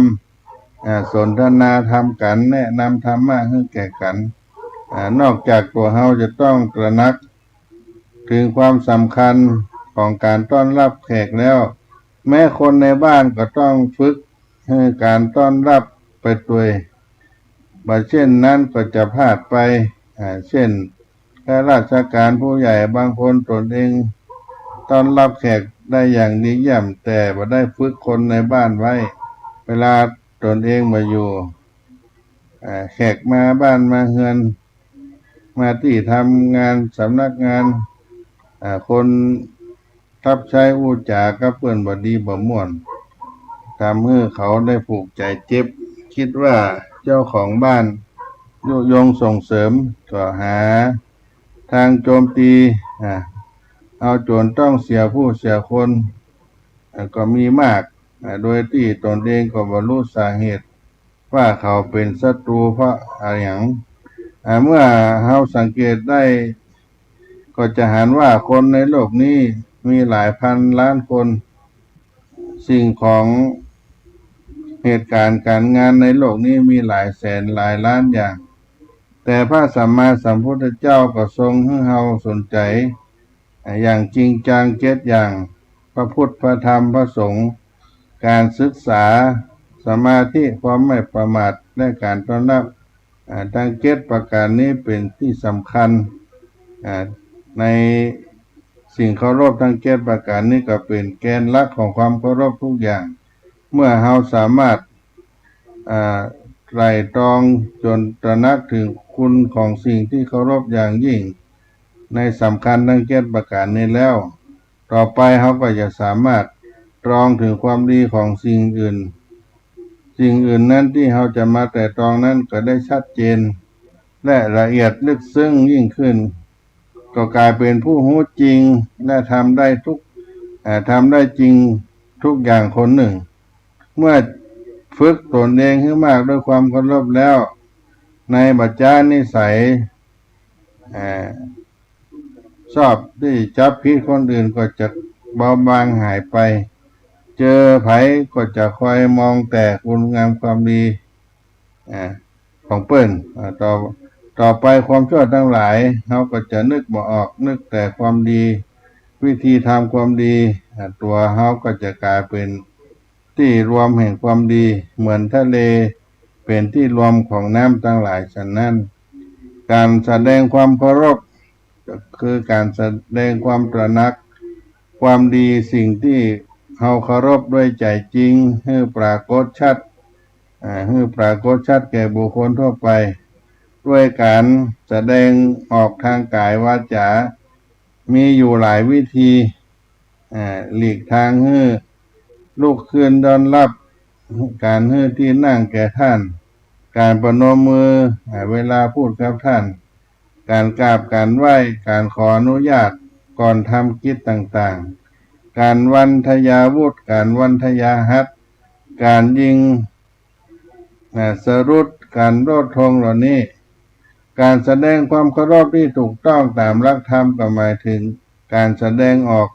สนทนาธรรมกันแนะนำธรรมะให้แก่กันนอกจากตัวเฮาจะต้องตระหนักถึงความสำคัญของการต้อนรับแขกแล้วแม้คนในบ้านก็ต้องฝึกให้การต้อนรับไปด้วยบ่เช่นนั้นก็จะพลาดไปเช่นข้าราชการผู้ใหญ่บางคนตนเองต้อนรับแขกได้อย่างดีเยี่ยมแต่บ่ได้ฝึกคนในบ้านไว้เวลาตนเองมาอยู่แขกมาบ้านมาเฮือนมาที่ทำงานสำนักงานคนรับใช้อู้จากัเพื่อนบ่ดีบ่ม่วนทำให้เขาได้ผูกใจเจ็บคิดว่าเจ้าของบ้านยุยงส่งเสริมก็หาทางโจมตีเอาจนต้องเสียผู้เสียคนก็มีมากโดยที่ตนเองก็บ่รู้สาเหตุว่าเขาเป็นศัตรูเพราะอะไรอย่างเมื่อเราสังเกตได้ก็จะเห็นว่าคนในโลกนี้มีหลายพันล้านคนสิ่งของเหตุการณ์การงานในโลกนี้มีหลายแสนหลายล้านอย่างแต่พระสัมมาสัมพุทธเจ้าก็ทรงให้เราสนใจอย่างจริงจัง7อย่างพระพุทธพระธรรมพระสงฆ์การศึกษาสมาธิความไม่ประมาทและการต้อนรับทั้ง7ประการนี้เป็นที่สำคัญในสิ่งเคารพทั้ง7ประการนี้ก็เป็นแกนหลักของความเคารพทุกอย่างเมื่อเราสามารถไตร่ตรองจนตระหนักถึงคุณของสิ่งที่เคารพอย่างยิ่งในสำคัญทั้ง7ประการนี้แล้วต่อไปเขาก็จะสามารถตรองถึงความดีของสิ่งอื่นนั้นที่เขาจะมาแต่ตรองนั้นก็ได้ชัดเจนและละเอียดลึกซึ้งยิ่งขึ้นก็กลายเป็นผู้รู้จริงและทำได้จริงทุกอย่างคนหนึ่งเมื่อฝึกตนเองให้มากด้วยความเคารพแล้วในบัจจานิสัยชอบที่จับผิดคนอื่นก็จะเบาบางหายไปเจอไผก็จะคอยมองแต่คุณงามความดีของเปิ้นต่อไปความชั่วทั้งหลายเขาก็จะนึกบ่ออกนึกแต่ความดีวิธีทำความดีตัวเขาก็จะกลายเป็นที่รวมแห่งความดีเหมือนทะเลเป็นที่รวมของน้ำทั้งหลายฉะนั้นการแสดงความเคารพก็คือการแสดงความตระหนักความดีสิ่งที่เราเคารพด้วยใจจริงให้ปรากฏชัดแก่บุคคลทั่วไปด้วยการแสดงออกทางกายวาจามีอยู่หลายวิธีหลีกทางให้ลูกคืนต้อนรับ การให้ที่นั่งแก่ท่านการประนมมือเวลาพูดกับท่านการกราบการไหว้การขออนุญาตก่อนทำกิจต่างๆการวันทยาวุธการวันทยาหัตถ์การยิงสรุปการโลดธงเหล่านี้การแสดงความเคารพที่ถูกต้องตามหลักธรรมก็หมายถึงการแสดงออก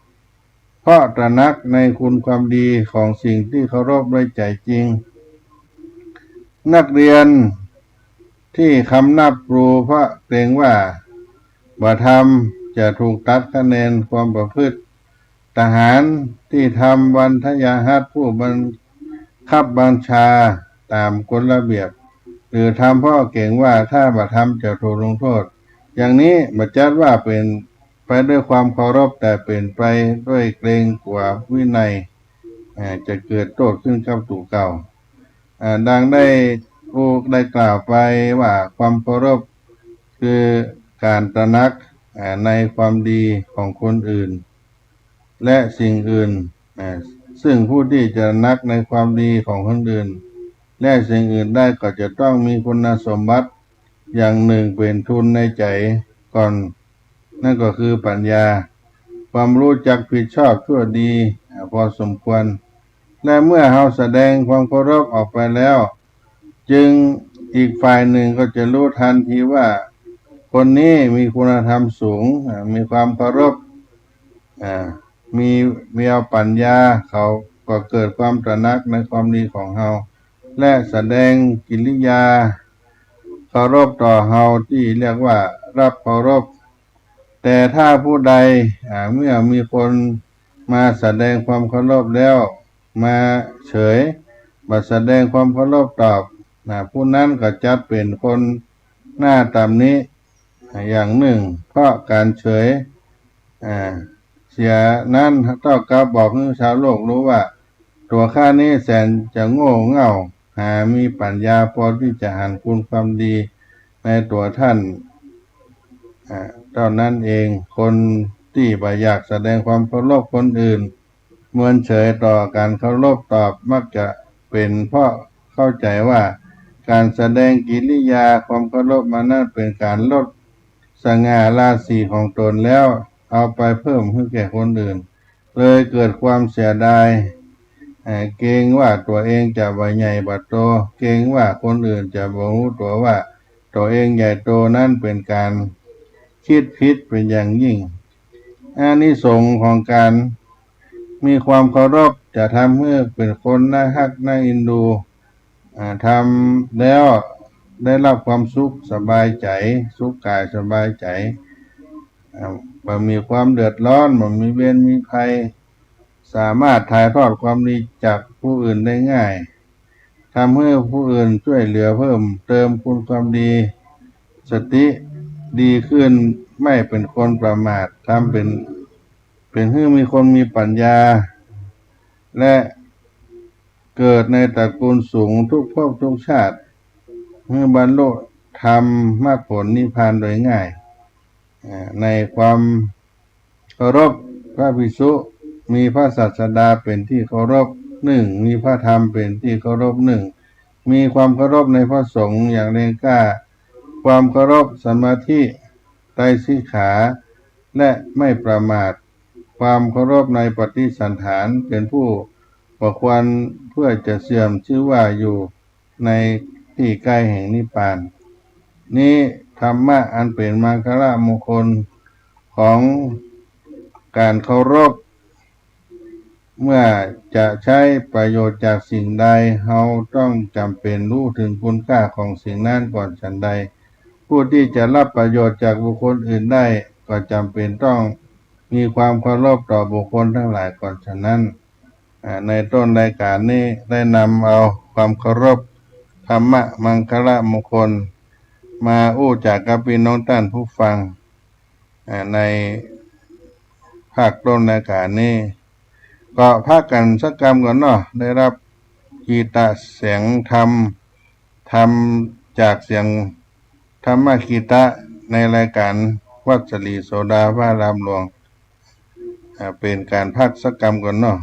เพราะตระหนักในคุณความดีของสิ่งที่เคารพด้วยใจจริงนักเรียนที่คำนับครูเพราะเกรงว่าบ่ทำจะถูกตัดคะแนนความประพฤติทหารที่ทำวันทยาหัตถ์ผู้บังคับบัญชาตามกฎระเบียบหรือทำเพราะเกรงว่าถ้าบ่ทำจะถูกลงโทษอย่างนี้บ่จัดว่าเป็นไปด้วยความเคารพแต่เป็นไปด้วยเกรงกลัววินัยจะเกิดโทษขึ้นกับตัวเก่าดังได้กล่าวไปว่าความเคารพคือการตระหนักในความดีของคนอื่นและสิ่งอื่นซึ่งผู้ที่จะตระหนักในความดีของคนอื่นและสิ่งอื่นได้ก็จะต้องมีคุณสมบัติอย่างหนึ่งเป็นทุนในใจก่อนนั่นก็คือปัญญาความรู้จักผิดชอบชั่วดีพอสมควรและเมื่อเราแสดงความเคารพออกไปแล้วจึงอีกฝ่ายหนึ่งก็จะรู้ทันทีว่าคนนี้มีคุณธรรมสูงมีความเคารพมีเอาปัญญาเขาก็เกิดความตระหนักในความดีของเราและแสดงกิริยาเคารพต่อเราที่เรียกว่ารับเคารพแต่ถ้าผู้ใดเมื่อมีคนมาแสดงความเคารพแล้วมาเฉยมาแสดงความเคารพตอบผู้นั้นก็จัดเป็นคนหน้าตามนี้อย่างหนึ่งเพราะการเฉยเสียนั้นเท่ากับบอกให้ชาวโลกรู้ว่าตัวข้านี้แสนจะโง่เง่ามีปัญญาพอที่จะหันคุณความดีในตัวท่านเท่านั้นเองคนที่บ่อยากแสดงความเคารพคนอื่นเมินเฉยต่อการเคารพตอบมักจะเป็นเพราะเข้าใจว่าการแสดงกิริยาความเคารพมานั้นเป็นการลดสง่าราศีของตนแล้วเอาไปเพิ่มให้แก่คนอื่นเลยเกิดความเสียดายเกรงว่าตัวเองจะบ่ใหญ่บ่โตเกรงว่าคนอื่นจะบ่รู้ตัวว่าตัวเองใหญ่โตนั่นเป็นการคิดผิดเป็นอย่างยิ่งอานิสงส์ของการมีความเคารพจะทำให้เป็นคนน่าฮักน่าเอ็นดูทำแล้วได้รับความสุขสบายใจสุขกายสบายใจบ่มีความเดือดร้อนบ่มีเวรมีภัยสามารถถ่ายทอดความดีจากผู้อื่นได้ง่ายทำให้ผู้อื่นช่วยเหลือเพิ่มเติมคุณความดีสติดีขึ้นไม่เป็นคนประมาททำเป็นให้มีคนมีปัญญาและเกิดในตระกูลสูงทุกภพทุกชาติเมื่อบรรลุธรรมมรรคผลนิพพานโดยง่ายในความเคารพพระภิกษุมีพระศาสดาเป็นที่เคารพหนึ่งมีพระธรรมเป็นที่เคารพหนึ่งมีความเคารพในพระสงฆ์อย่างแรงกล้าความเคารพสมาธิไตรสิกขาและไม่ประมาทความเคารพในปฏิสันฐานเป็นผู้ประควรเพื่อจะเสื่อมชื่อว่าอยู่ในที่ใกล้แห่งนิพพานนี้ธรรมะอันเป็นมังคลมงคลของการเคารพเมื่อจะใช้ประโยชน์จากสิ่งใดเราต้องจำเป็นรู้ถึงคุณค่าของสิ่งนั้นก่อนฉันใดผู้ที่จะรับประโยชน์จากบุคคลอื่นได้ก็จำเป็นต้องมีความเคารพต่อบุคคลทั้งหลายก่อนฉะนั้นในต้นรายการนี้ได้นำเอาความเคารพธรรมะมังคลมงคลมาอู้จากกับพี่น้องท่านผู้ฟังในภาคต้นรายการนี้ก็พากันสักกรรมก่อนเนาะได้รับกีตะเสียงธรรมจากเสียงธรรมกีตะในรายการวัดสลีโสดาพระรามหลวงเป็นการพักสักกรรมก่อนเนาะ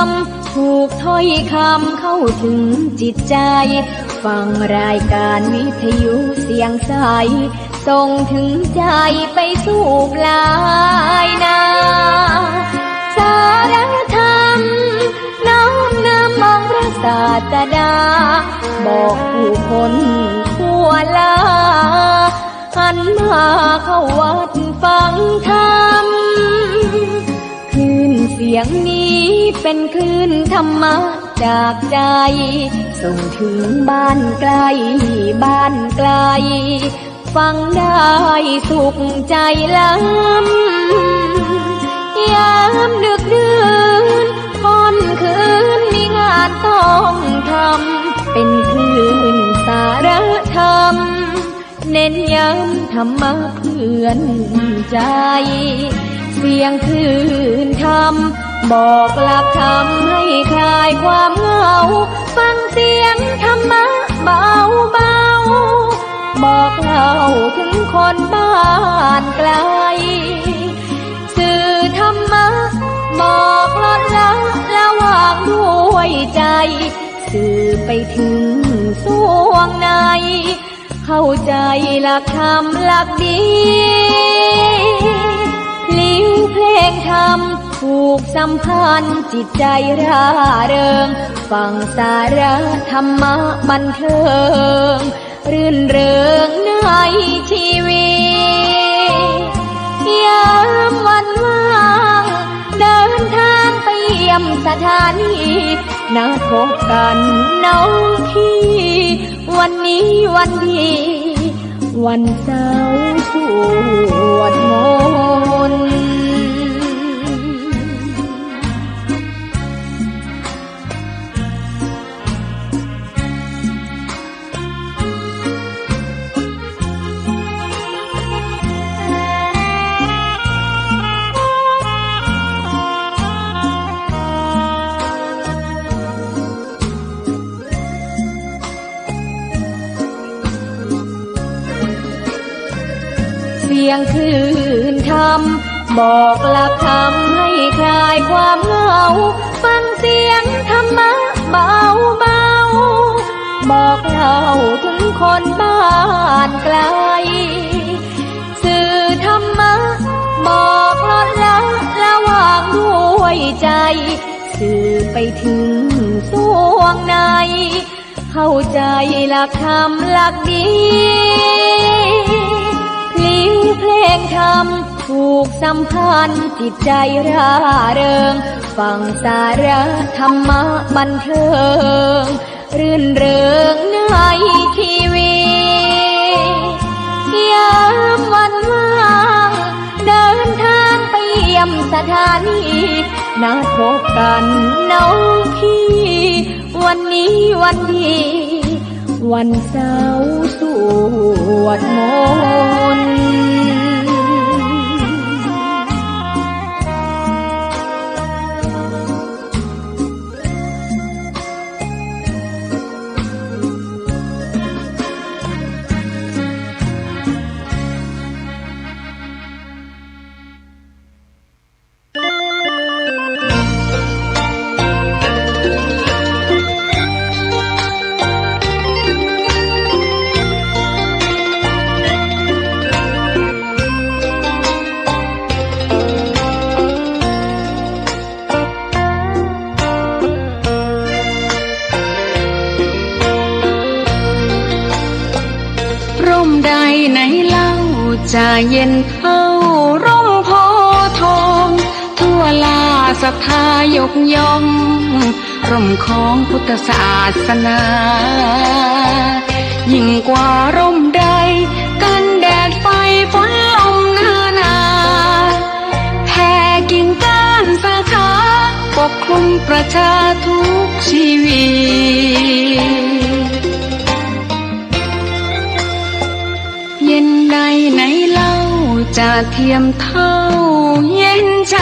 ำถูกถ้อยคำเข้าถึงจิตใจฟังรายการวิทยุเสียงใสส่งถึงใจไปสู่ปลายนาสารธรรมน้อมนำมองพระศาสดาบอกผู้คนทั่วลาหันมาเข้าวัดฟังธรรมคลื่นเสียงนี้เป็นคลื่นธรรมะจากใจส่งถึงบ้านไกลบ้านไกลฟังได้สุขใจล้ำยามดึกดื่นค่ำคืนมีงานต้องทำเป็นคลื่นสารธรรมเน้นย้ำธรรมะเพื่อนใจเสียงคลื่นธรรมบอกหลักธรรมให้คลายความเหงาฟังเสียงธรรมะเบาเบาบอกเล่าถึงคนบ้านไกลสื่อธรรมะบอกลดละระหว่างด้วยใจสื่อไปถึงสวงในเข้าใจหลักธรรมหลักดีลิ้วเพลงธรรมผูกสัมพันธ์จิตใจร่าเริงฟังสาระธรรมะบันเทิงรื่นเริงในชีวิตยามวันว่างเดินทางไปเยี่ยมสถานีนัดพบกันน้องพี่วันนี้วันดีวันเสาร์สวดมนต์เสียงคลื่นธรรมบอกหลักธรรมให้คลายความเหงาฟังเสียงธรรมะเบาเบาบอกเล่าถึงคนบ้านไกลสื่อธรรมะบอกลดละระหว่างด้วยใจสื่อไปถึงสวงในเข้าใจหลักธรรมหลักดีลิ้วเพลงธรรมผูกสัมพันธ์จิตใจร่าเริงฟังสาระธรรมะบันเทิงรื่นเริงในชีวิตยามวันว่างเดินทางไปเยี่ยมสถานีนัดพบกันน้องพี่วันนี้วันดีวันเสาร์สวดมนต์จะเย็นเท่าร่มโพธิ์ทองทั่วลาศรัทธายกย่องร่มของพุทธศาสนายิ่งกว่าร่มใดกันแดดไฟฝนลมนาแผ่กิ่งก้านสาขาปกคลุมประชาทุกชีวิตเย็นใดไหนเล่าจะเทียมเท่าเย็นใจ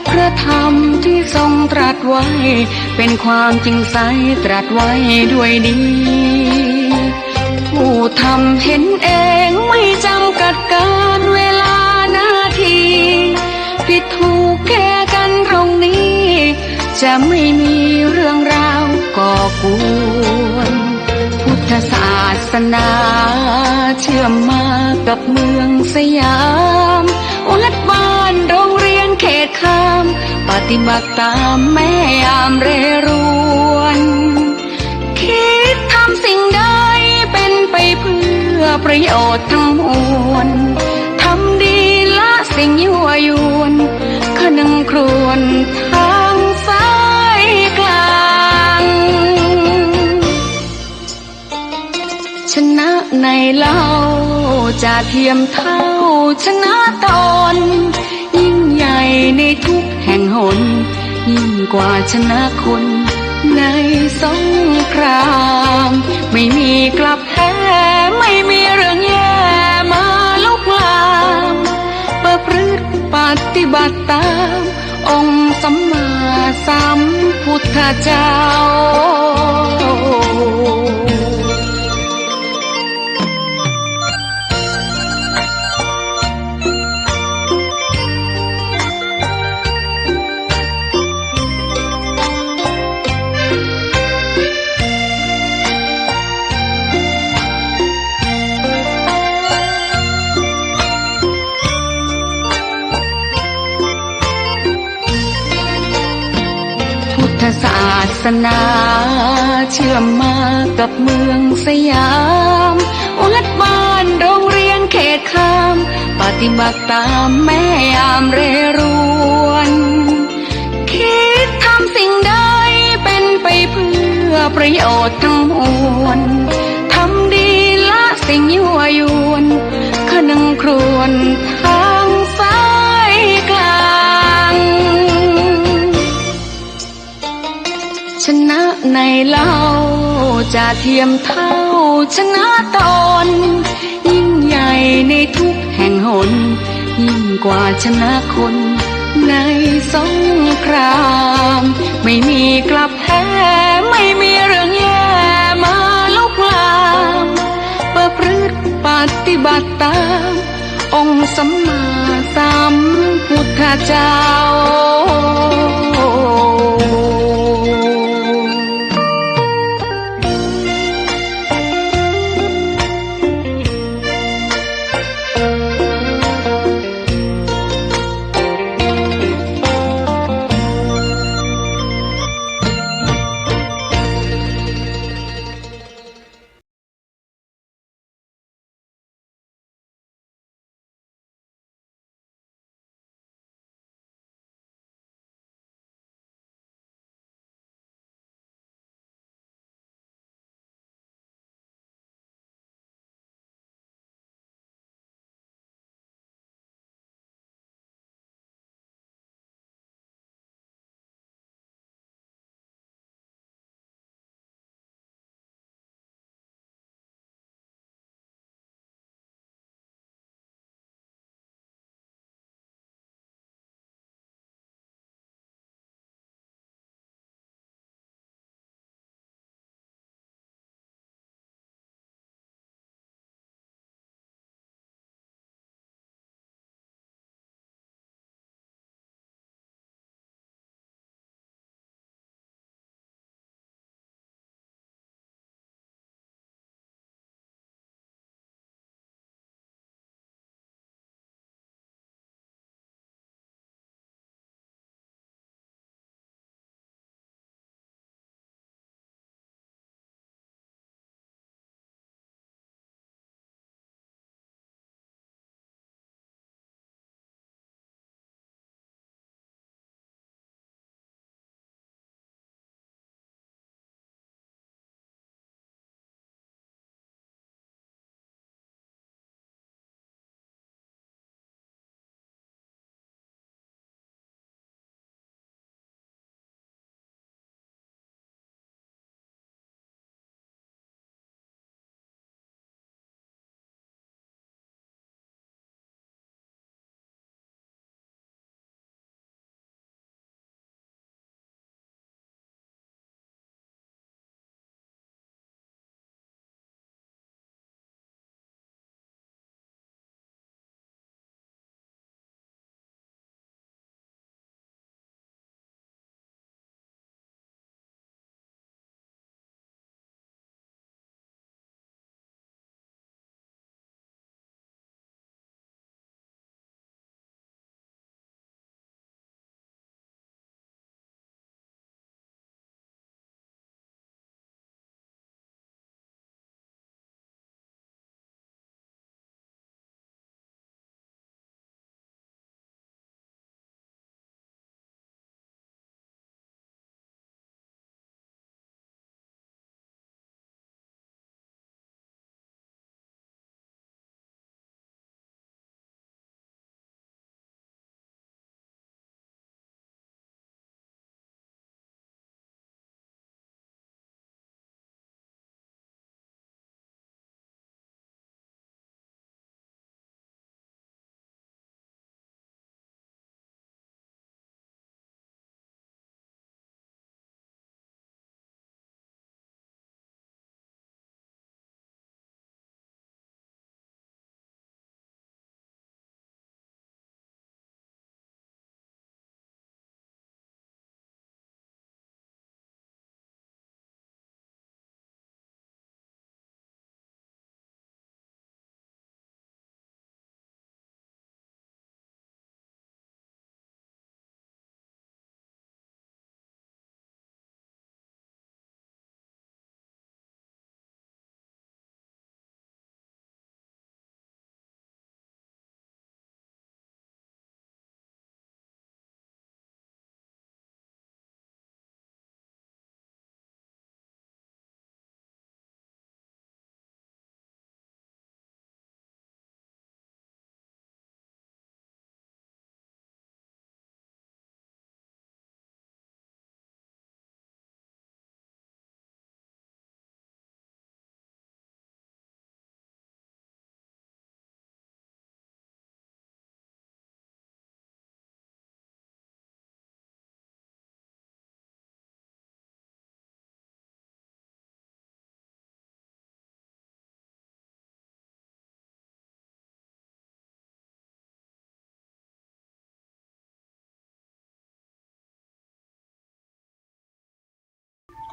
พระธรรมที่ทรงตรัสไว้เป็นความจริงใสตรัสไว้ด้วยดีผู้ทำเห็นเองไม่จำกัดการเวลานาทีผิดถูกแค่กันตรงนี้ จะไม่มีเรื่องราวก่อกวนพุทธศาสนาเชื่อมมากับเมืองสยามวัดบ้านโรงเรียนเขตข้ามปฏิบัติตามแม่ยามเรรวนคิดทำสิ่งใดเป็นไปเพื่อประโยชน์ทั้งมวลทำดีละสิ่งยั่วยวนขนึงครวญทางสายกลางชนะในเล่าจะเทียมเท่าชนะตนยิ่งใหญ่ในทุกแห่งหนยิ่งกว่าชนะคนในสงครามไม่มีกลับแพ้ไม่มีเรื่องแย่มาลุกลามประพฤติปฏิบัติตามองค์สัมมาสัมพุทธเจ้าพุทธศาสนาเชื่อมมากับเมืองสยามวัดบ้านโรงเรียนเขตข้ามปฏิบัติตามแม่ยามเรรวนคิดทำสิ่งใดเป็นไปเพื่อประโยชน์ทั้งมวลทำดีละสิ่งยั่วยวนขนึงครวญทางสายกลางชนะในเล่าจะเทียมเท่าชนะตนยิ่งใหญ่ในทุกแห่งหนยิ่งกว่าชนะคนในสงครามไม่มีกลับแพ้ไม่มีเรื่องแย่มาลุกลามประพฤติปฏิบัติตามองค์สัมมาสัมพุทธเจ้า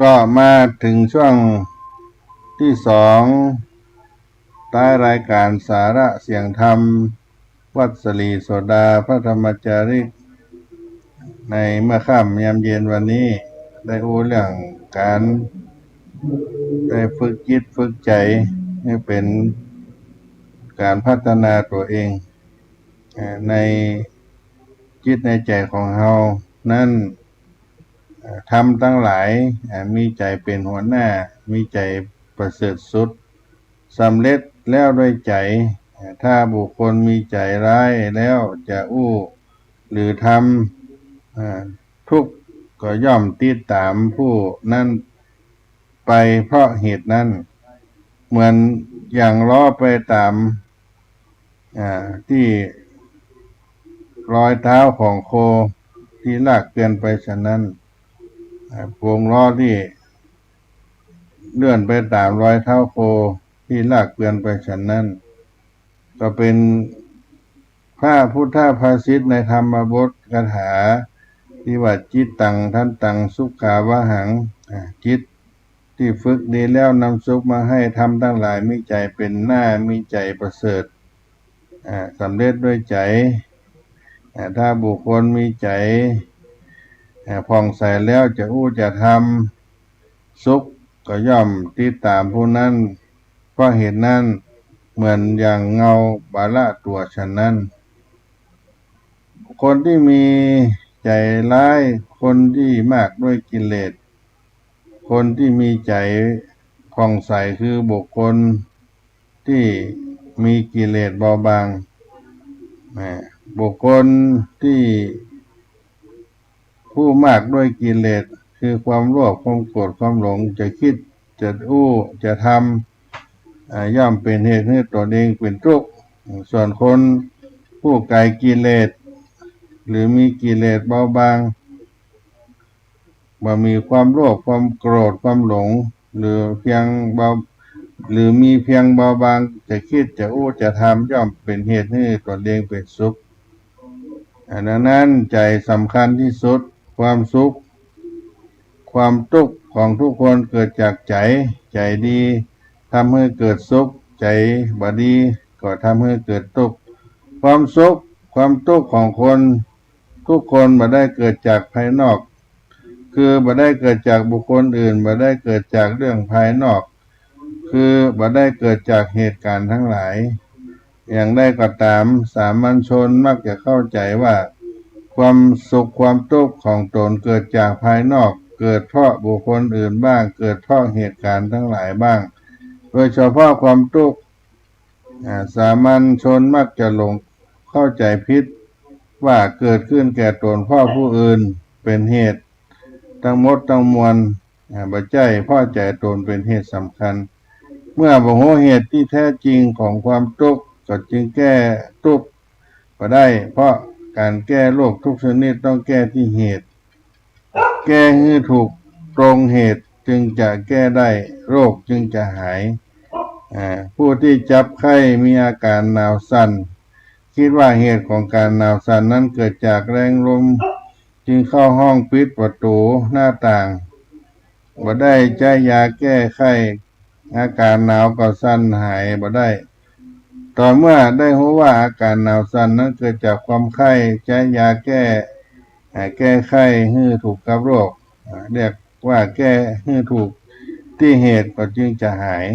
ก็มาถึงช่วงที่สองท้ายรายการสาระเสียงธรรมวัดสลีโสดาพระธรรมจาริกในเมื่อค่ำยามเย็นวันนี้ได้อู้เรื่องการได้ฝึกจิตฝึกใจให้เป็นการพัฒนาตัวเองในจิตในใจของเรานั้นทำทั้งหลายมีใจเป็นหัวหน้ามีใจประเสริฐสุดสำเร็จแล้วด้วยใจถ้าบุคคลมีใจร้ายแล้วจะอู้หรือทำทุกข์ก็ย่อมติดตามผู้นั้นไปเพราะเหตุนั้นเหมือนอย่างล้อไปตามที่รอยเท้าของโคที่ลากเกินไปฉะนั้นวงล้อที่เลื่อนไปตามรอยเท้าโคที่ลากเกินไปฉะนั้นก็เป็นพระพุทธภาษิตในธรรมบทคาถาที่ว่าจิตตังทันตังสุขาวหังจิตที่ฝึกดีแล้วนำสุขมาให้ทำทั้งหลายมีใจเป็นหน้ามีใจประเสริฐสำเร็จด้วยใจถ้าบุคคลมีใจผ่องใสแล้วจะอู้จะทำสุขก็ย่อมติดตามผู้นั้นเพราะเหตุนั้นเหมือนอย่างเงาบาละตัวฉะนั้นคนที่มีใจร้ายคนที่มากด้วยกิเลสคนที่มีใจผ่องใสคือบุคคลที่มีกิเลสเบาบางบุคคลที่ผู้มากด้วยกิเลสคือความโลภความโกรธความหลงจะคิดจะอู้จะทำย่อมเป็นเหตุให้ตัวเองเป็นทุกข์ส่วนคนผู้ไกลกิเลสหรือมีกิเลสเบาบางบ่มีความโลภความโกรธความหลงหรือเพียงเบาหรือมีเพียงเบาบางจะคิดจะอู้จะทำย่อมเป็นเหตุให้ตัวเองเป็นสุขดังนั้นใจสำคัญที่สุดความสุขความทุกข์ของทุกคนเกิดจากใจใจดีทำให้เกิดสุขใจบ่ดีก็ทำให้เกิดทุกข์ความสุขความทุกข์ของคนทุกคนบ่ได้เกิดจากภายนอกคือบ่ได้เกิดจากบุคคลอื่นบ่ได้เกิดจากเรื่องภายนอกคือบ่ได้เกิดจากเหตุการณ์ทั้งหลายอย่างใดก็ตามสามัญชนมักจะเข้าใจว่าความสุขความทุกข์ของตนเกิดจากภายนอกเกิดเพราะบุคคลอื่นบ้างเกิดเพราะเหตุการณ์ทั้งหลายบ้างโดยเฉพาะความทุกข์สามัญชนมักจะหลงเข้าใจผิดว่าเกิดขึ้นแก่ตนเพราะผู้อื่นเป็นเหตุทั้งหมดทั้งมวลบ่ใช่เพราะใจตนเป็นเหตุสำคัญเมื่อบ่รู้เหตุที่แท้จริงของความทุกข์ก็จึงแก้ทุกข์บ่ได้เพราะการแก้โรคทุกชนิดต้องแก้ที่เหตุแก้ให้ถูกตรงเหตุจึงจะแก้ได้โรคจึงจะหายผู้ที่จับไข้มีอาการหนาวสั่นคิดว่าเหตุของการหนาวสั่นนั้นเกิดจากแรงลมจึงเข้าห้องปิดประตูหน้าต่างบ่ได้ใช้ยาแก้ไข้อาการหนาวก็สั่นหายบ่ได้ต่อเมื่อได้รู้ว่าอาการหนาวสั่นนั้นเกิดจากความไข้ใช้ยาแก้ไข้ให้ถูกกับโรคเรียกว่าแก้ให้ถูกที่เหตุก็จึงจะหาย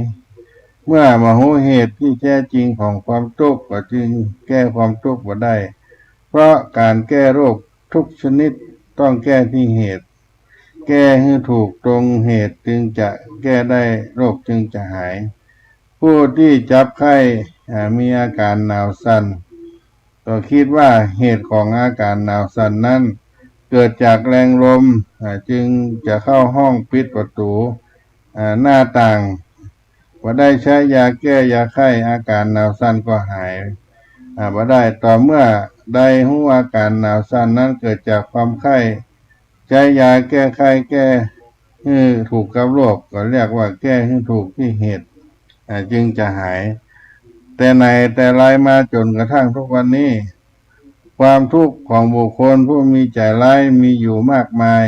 เมื่อมารู้เหตุที่แท้จริงของความทุกข์ก็จึงแก้ความทุกข์บ่ได้เพราะการแก้โรคทุกชนิดต้องแก้ที่เหตุแก้ให้ถูกตรงเหตุจึงจะแก้ได้โรคจึงจะหายผู้ที่จับไข้มีอาการหนาวสั่นก็คิดว่าเหตุของอาการหนาวสั่นนั้นเกิดจากแรงลมจึงจะเข้าห้องปิดประตูหน้าต่างบ่ได้ใช้ยาแก้ยาไข้อาการหนาวสั่นก็หายบ่ได้ต่อเมื่อได้รู้อาการหนาวสั่นนั้นเกิดจากความไข้ใช้ยาแก้ไข้แก้ให้ถูกกับโรคก็เรียกว่าแก้ให้ถูกที่เหตุจึงจะหายแต่ไหนแต่ไรมาจนกระทั่งทุกวันนี้ความทุกข์ของบุคคลผู้มีใจร้ายมีอยู่มากมาย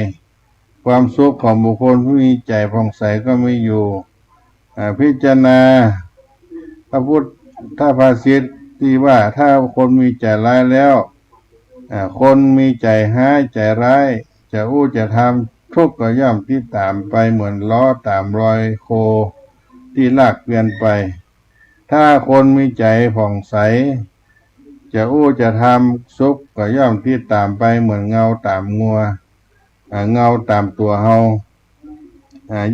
ความสุขของบุคคลผู้มีใจผ่องใสก็มีอยู่พิจารณาพระพุทธภาษิตที่ว่าถ้าคนมีใจร้ายแล้วคนมีใจห้ายใจร้ายจะอู้จะทำทุกข์ก็ย่อมที่ตามไปเหมือนล้อตามรอยโคที่ลากเกวียนไปถ้าคนมีใจผ่องใสจะอู้จะทำสุขก็ย่อมที่ตามไปเหมือนเงาตามงัวเงาตามตัวเฮา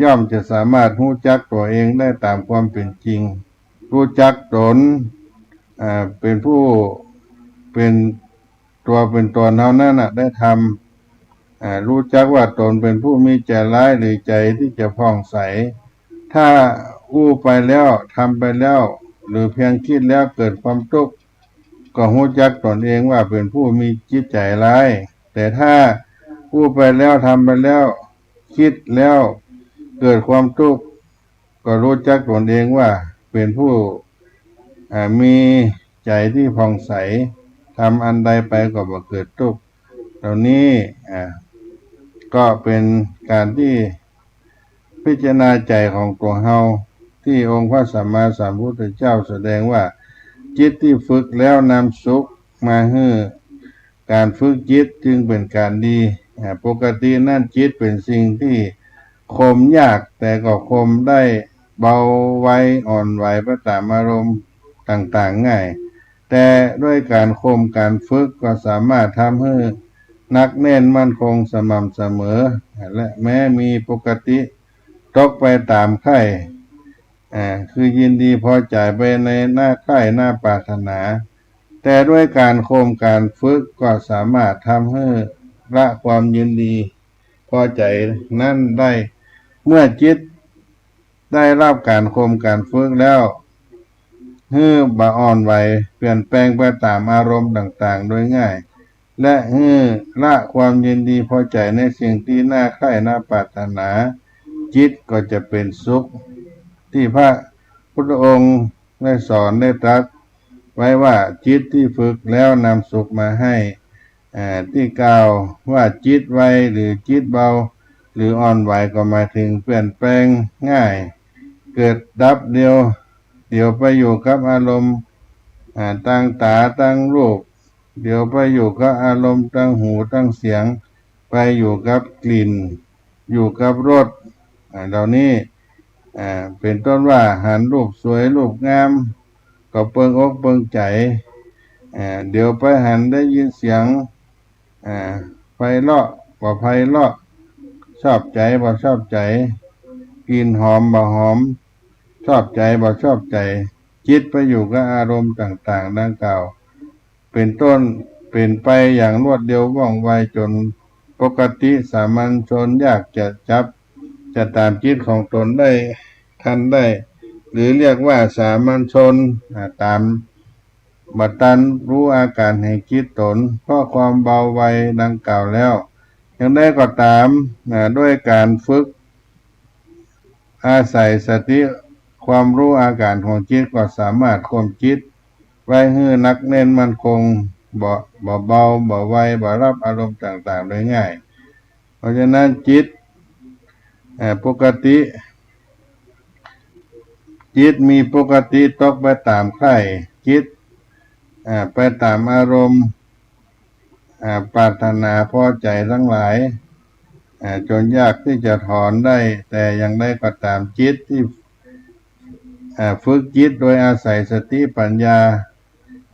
ย่อมจะสามารถรู้จักตัวเองได้ตามความเป็นจริงรู้จักตนเป็นผู้เป็นตัวเป็นตนเฮานั่นน่ะได้ทำรู้จักว่าตนเป็นผู้มีใจร้ายหรือใจที่จะผ่องใสถ้าอู้ไปแล้วทำไปแล้วหรือเพียงคิดแล้วเกิดความทุกข์ก็รู้จักตนเองว่าเป็นผู้มีจิตใจร้ายแต่ถ้าอู้ไปแล้วทำไปแล้วคิดแล้วเกิดความทุกข์ก็รู้จักตนเองว่าเป็นผู้มีใจที่ผ่องใสทำอันใดไปก็บ่เกิดทุกข์เหล่านี้ก็เป็นการที่พิจารณาใจของตัวเฮาที่องค์พระสัมมาสัมพุทธเจ้าแสดงว่าจิตที่ฝึกแล้วนำสุขมาให้การฝึกจิตจึงเป็นการดีปกตินั่นจิตเป็นสิ่งที่ข่มยากแต่ก็ข่มได้เบาไว้อ่อนไหวไปตามอารมณ์ต่างๆง่ายแต่ด้วยการข่มการฝึกก็สามารถทำให้นักแน่นมั่นคงสม่ำเสมอและแม้มีปกติตกไปตามไข่คือยินดีพอใจไปในหน้าไข่หน้าปรารถนาแต่ด้วยการข่มการฝึกก็สามารถทำให้ละความยินดีพอใจนั่นได้เมื่อจิตได้รับการข่มการฝึกแล้วฮื้อบะอ่อนไหวเปลี่ยนแปลงไปตามอารมณ์ต่างๆโดยง่ายและฮื้อละความยินดีพอใจในสิ่งที่น่าใคร่น่าปรารถนาจิตก็จะเป็นสุขที่พระพุทธองค์ได้สอนได้ตรัสไว้ว่าจิตที่ฝึกแล้วนำสุขมาให้ที่กล่าวว่าจิตไวหรือจิตเบาหรืออ่อนไหวก็หมายถึงเปลี่ยนแปลงง่ายเกิดดับเดียวไปอยู่กับอารมณ์ตั้งตาตั้งรูปเดี๋ยวไปอยู่กับอารมณ์ตั้งหูตั้งเสียงไปอยู่กับกลิ่นอยู่กับรสเหล่านี้เป็นต้นว่าหันรูปสวยรูปงามก็เปิงอกเปิงใจเดี๋ยวไปหันได้ยินเสียงไพเราะบ่ไพเราะชอบใจบ่ชอบใจกลิ่นหอมบ่หอมชอบใจบ่ชอบใจจิตไปอยู่กับอารมณ์ต่างๆดังกล่าวเป็นต้นเป็นไปอย่างรวดเร็วว่องไวจนปกติสามัญชนยากจะจับจะตามจิตของตนได้ทันได้หรือเรียกว่าสามัญชนตามบัดตันรู้อาการแห่งจิตตนเพราะความเบาไวดังกล่าวแล้วยังได้ก็ตามด้วยการฝึกอาศัยสติความรู้อาการของจิตก็สามารถข่มจิตไว้ให้นักแน่นมั่นคงบ่เบาบ่ไวบ่รับอารมณ์ต่างๆโดยง่ายเพราะฉะนั้นจิตปกติจิตมีปกติตกไปตามไข่จิตไปตามอารมณ์ปรารถนาพอใจทั้งหลายจนยากที่จะถอนได้แต่ยังได้ก็ตามจิตที่ฝึกจิตโดยอาศัยสติปัญญา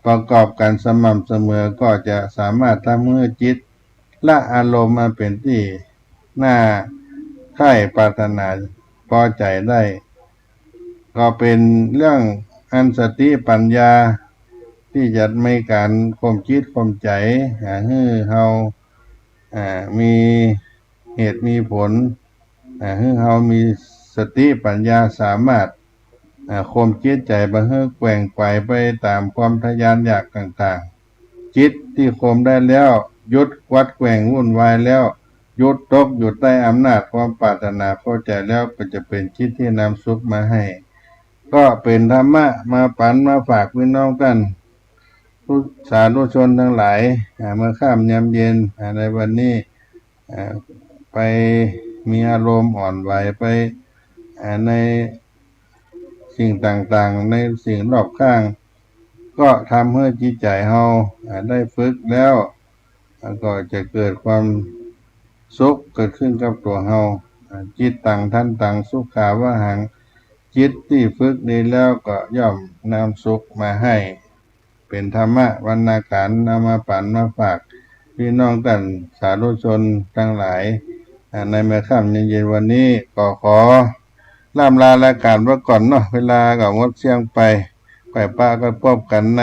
ประกอบกันสม่ำเสมอก็จะสามารถทำให้จิตละอารมณ์มาเป็นที่น่าใคร่ปรารถนาพอใจได้ก็เป็นเรื่องอันสติปัญญาที่จะไม่การข่มจิตข่มใจให้เฮามีเหตุมีผลให้เฮามีสติปัญญาสามารถข่มจิตใจบ่ให้แกว่งไกวไปตามความทะยานอยากต่างๆจิตที่ข่มได้แล้วหยุดวัดแกว่งวุ่นวายแล้วหยุดตกอยู่ใต้อำนาจความปรารถนาพอใจแล้วก็จะเป็นจิตที่นำสุขมาให้ก็เป็นธรรมะมาปันมาฝากพี่น้องกันผู้สาธุชนทั้งหลายเมื่อค่ำยามเย็นในวันนี้ไป มีอารมณ์อ่อนไหวไปในสิ่งต่างๆในสิ่งรอบข้างก็ทำให้จิตใจเฮาได้ฝึกแล้วก็จะเกิดความสุขเกิดขึ้นกับตัวเฮาจิตต่างท่านต่างสุขาวหังจิตที่ฝึกดีแล้วก็ย่อมนำสุขมาให้เป็นธรรมะวรรณการนำมาปั่นมาฝากพี่น้องท่านสาธุชนทั้งหลายในเมื่อค่ำเย็นๆวันนี้ก็ขอล่ำลารายการไว้ก่อนเนาะเวลาก็งดเสียงไปป้าก็พบกันใน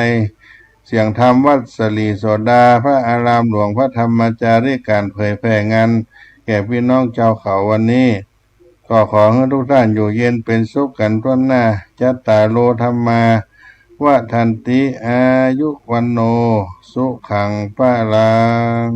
เสียงธรรมวัดสลีโสดาพระอารามหลวงพระธรรมจาริการเผยแผ่งานแก่พี่น้องชาวเขาวันนี้ก็ขอให้ทุกท่านอยู่เย็นเป็นสุขกันทั่วหน้าจัตตาโลธรรมาวะทันติอายุวันโนสุขังปะลัง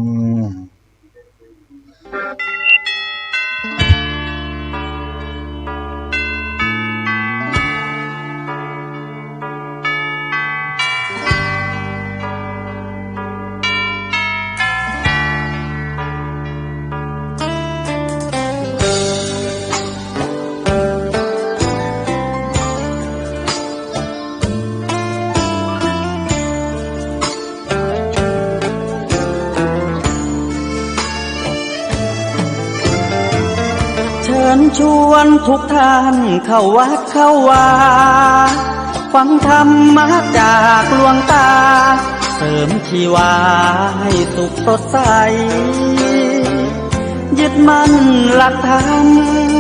เชิญชวนทุกท่านเข้าวัดเข้าวาฟังธรรมะจากหลวงตาเสริมชีวาให้สุขสดใสยึดมั่นหลักธรรม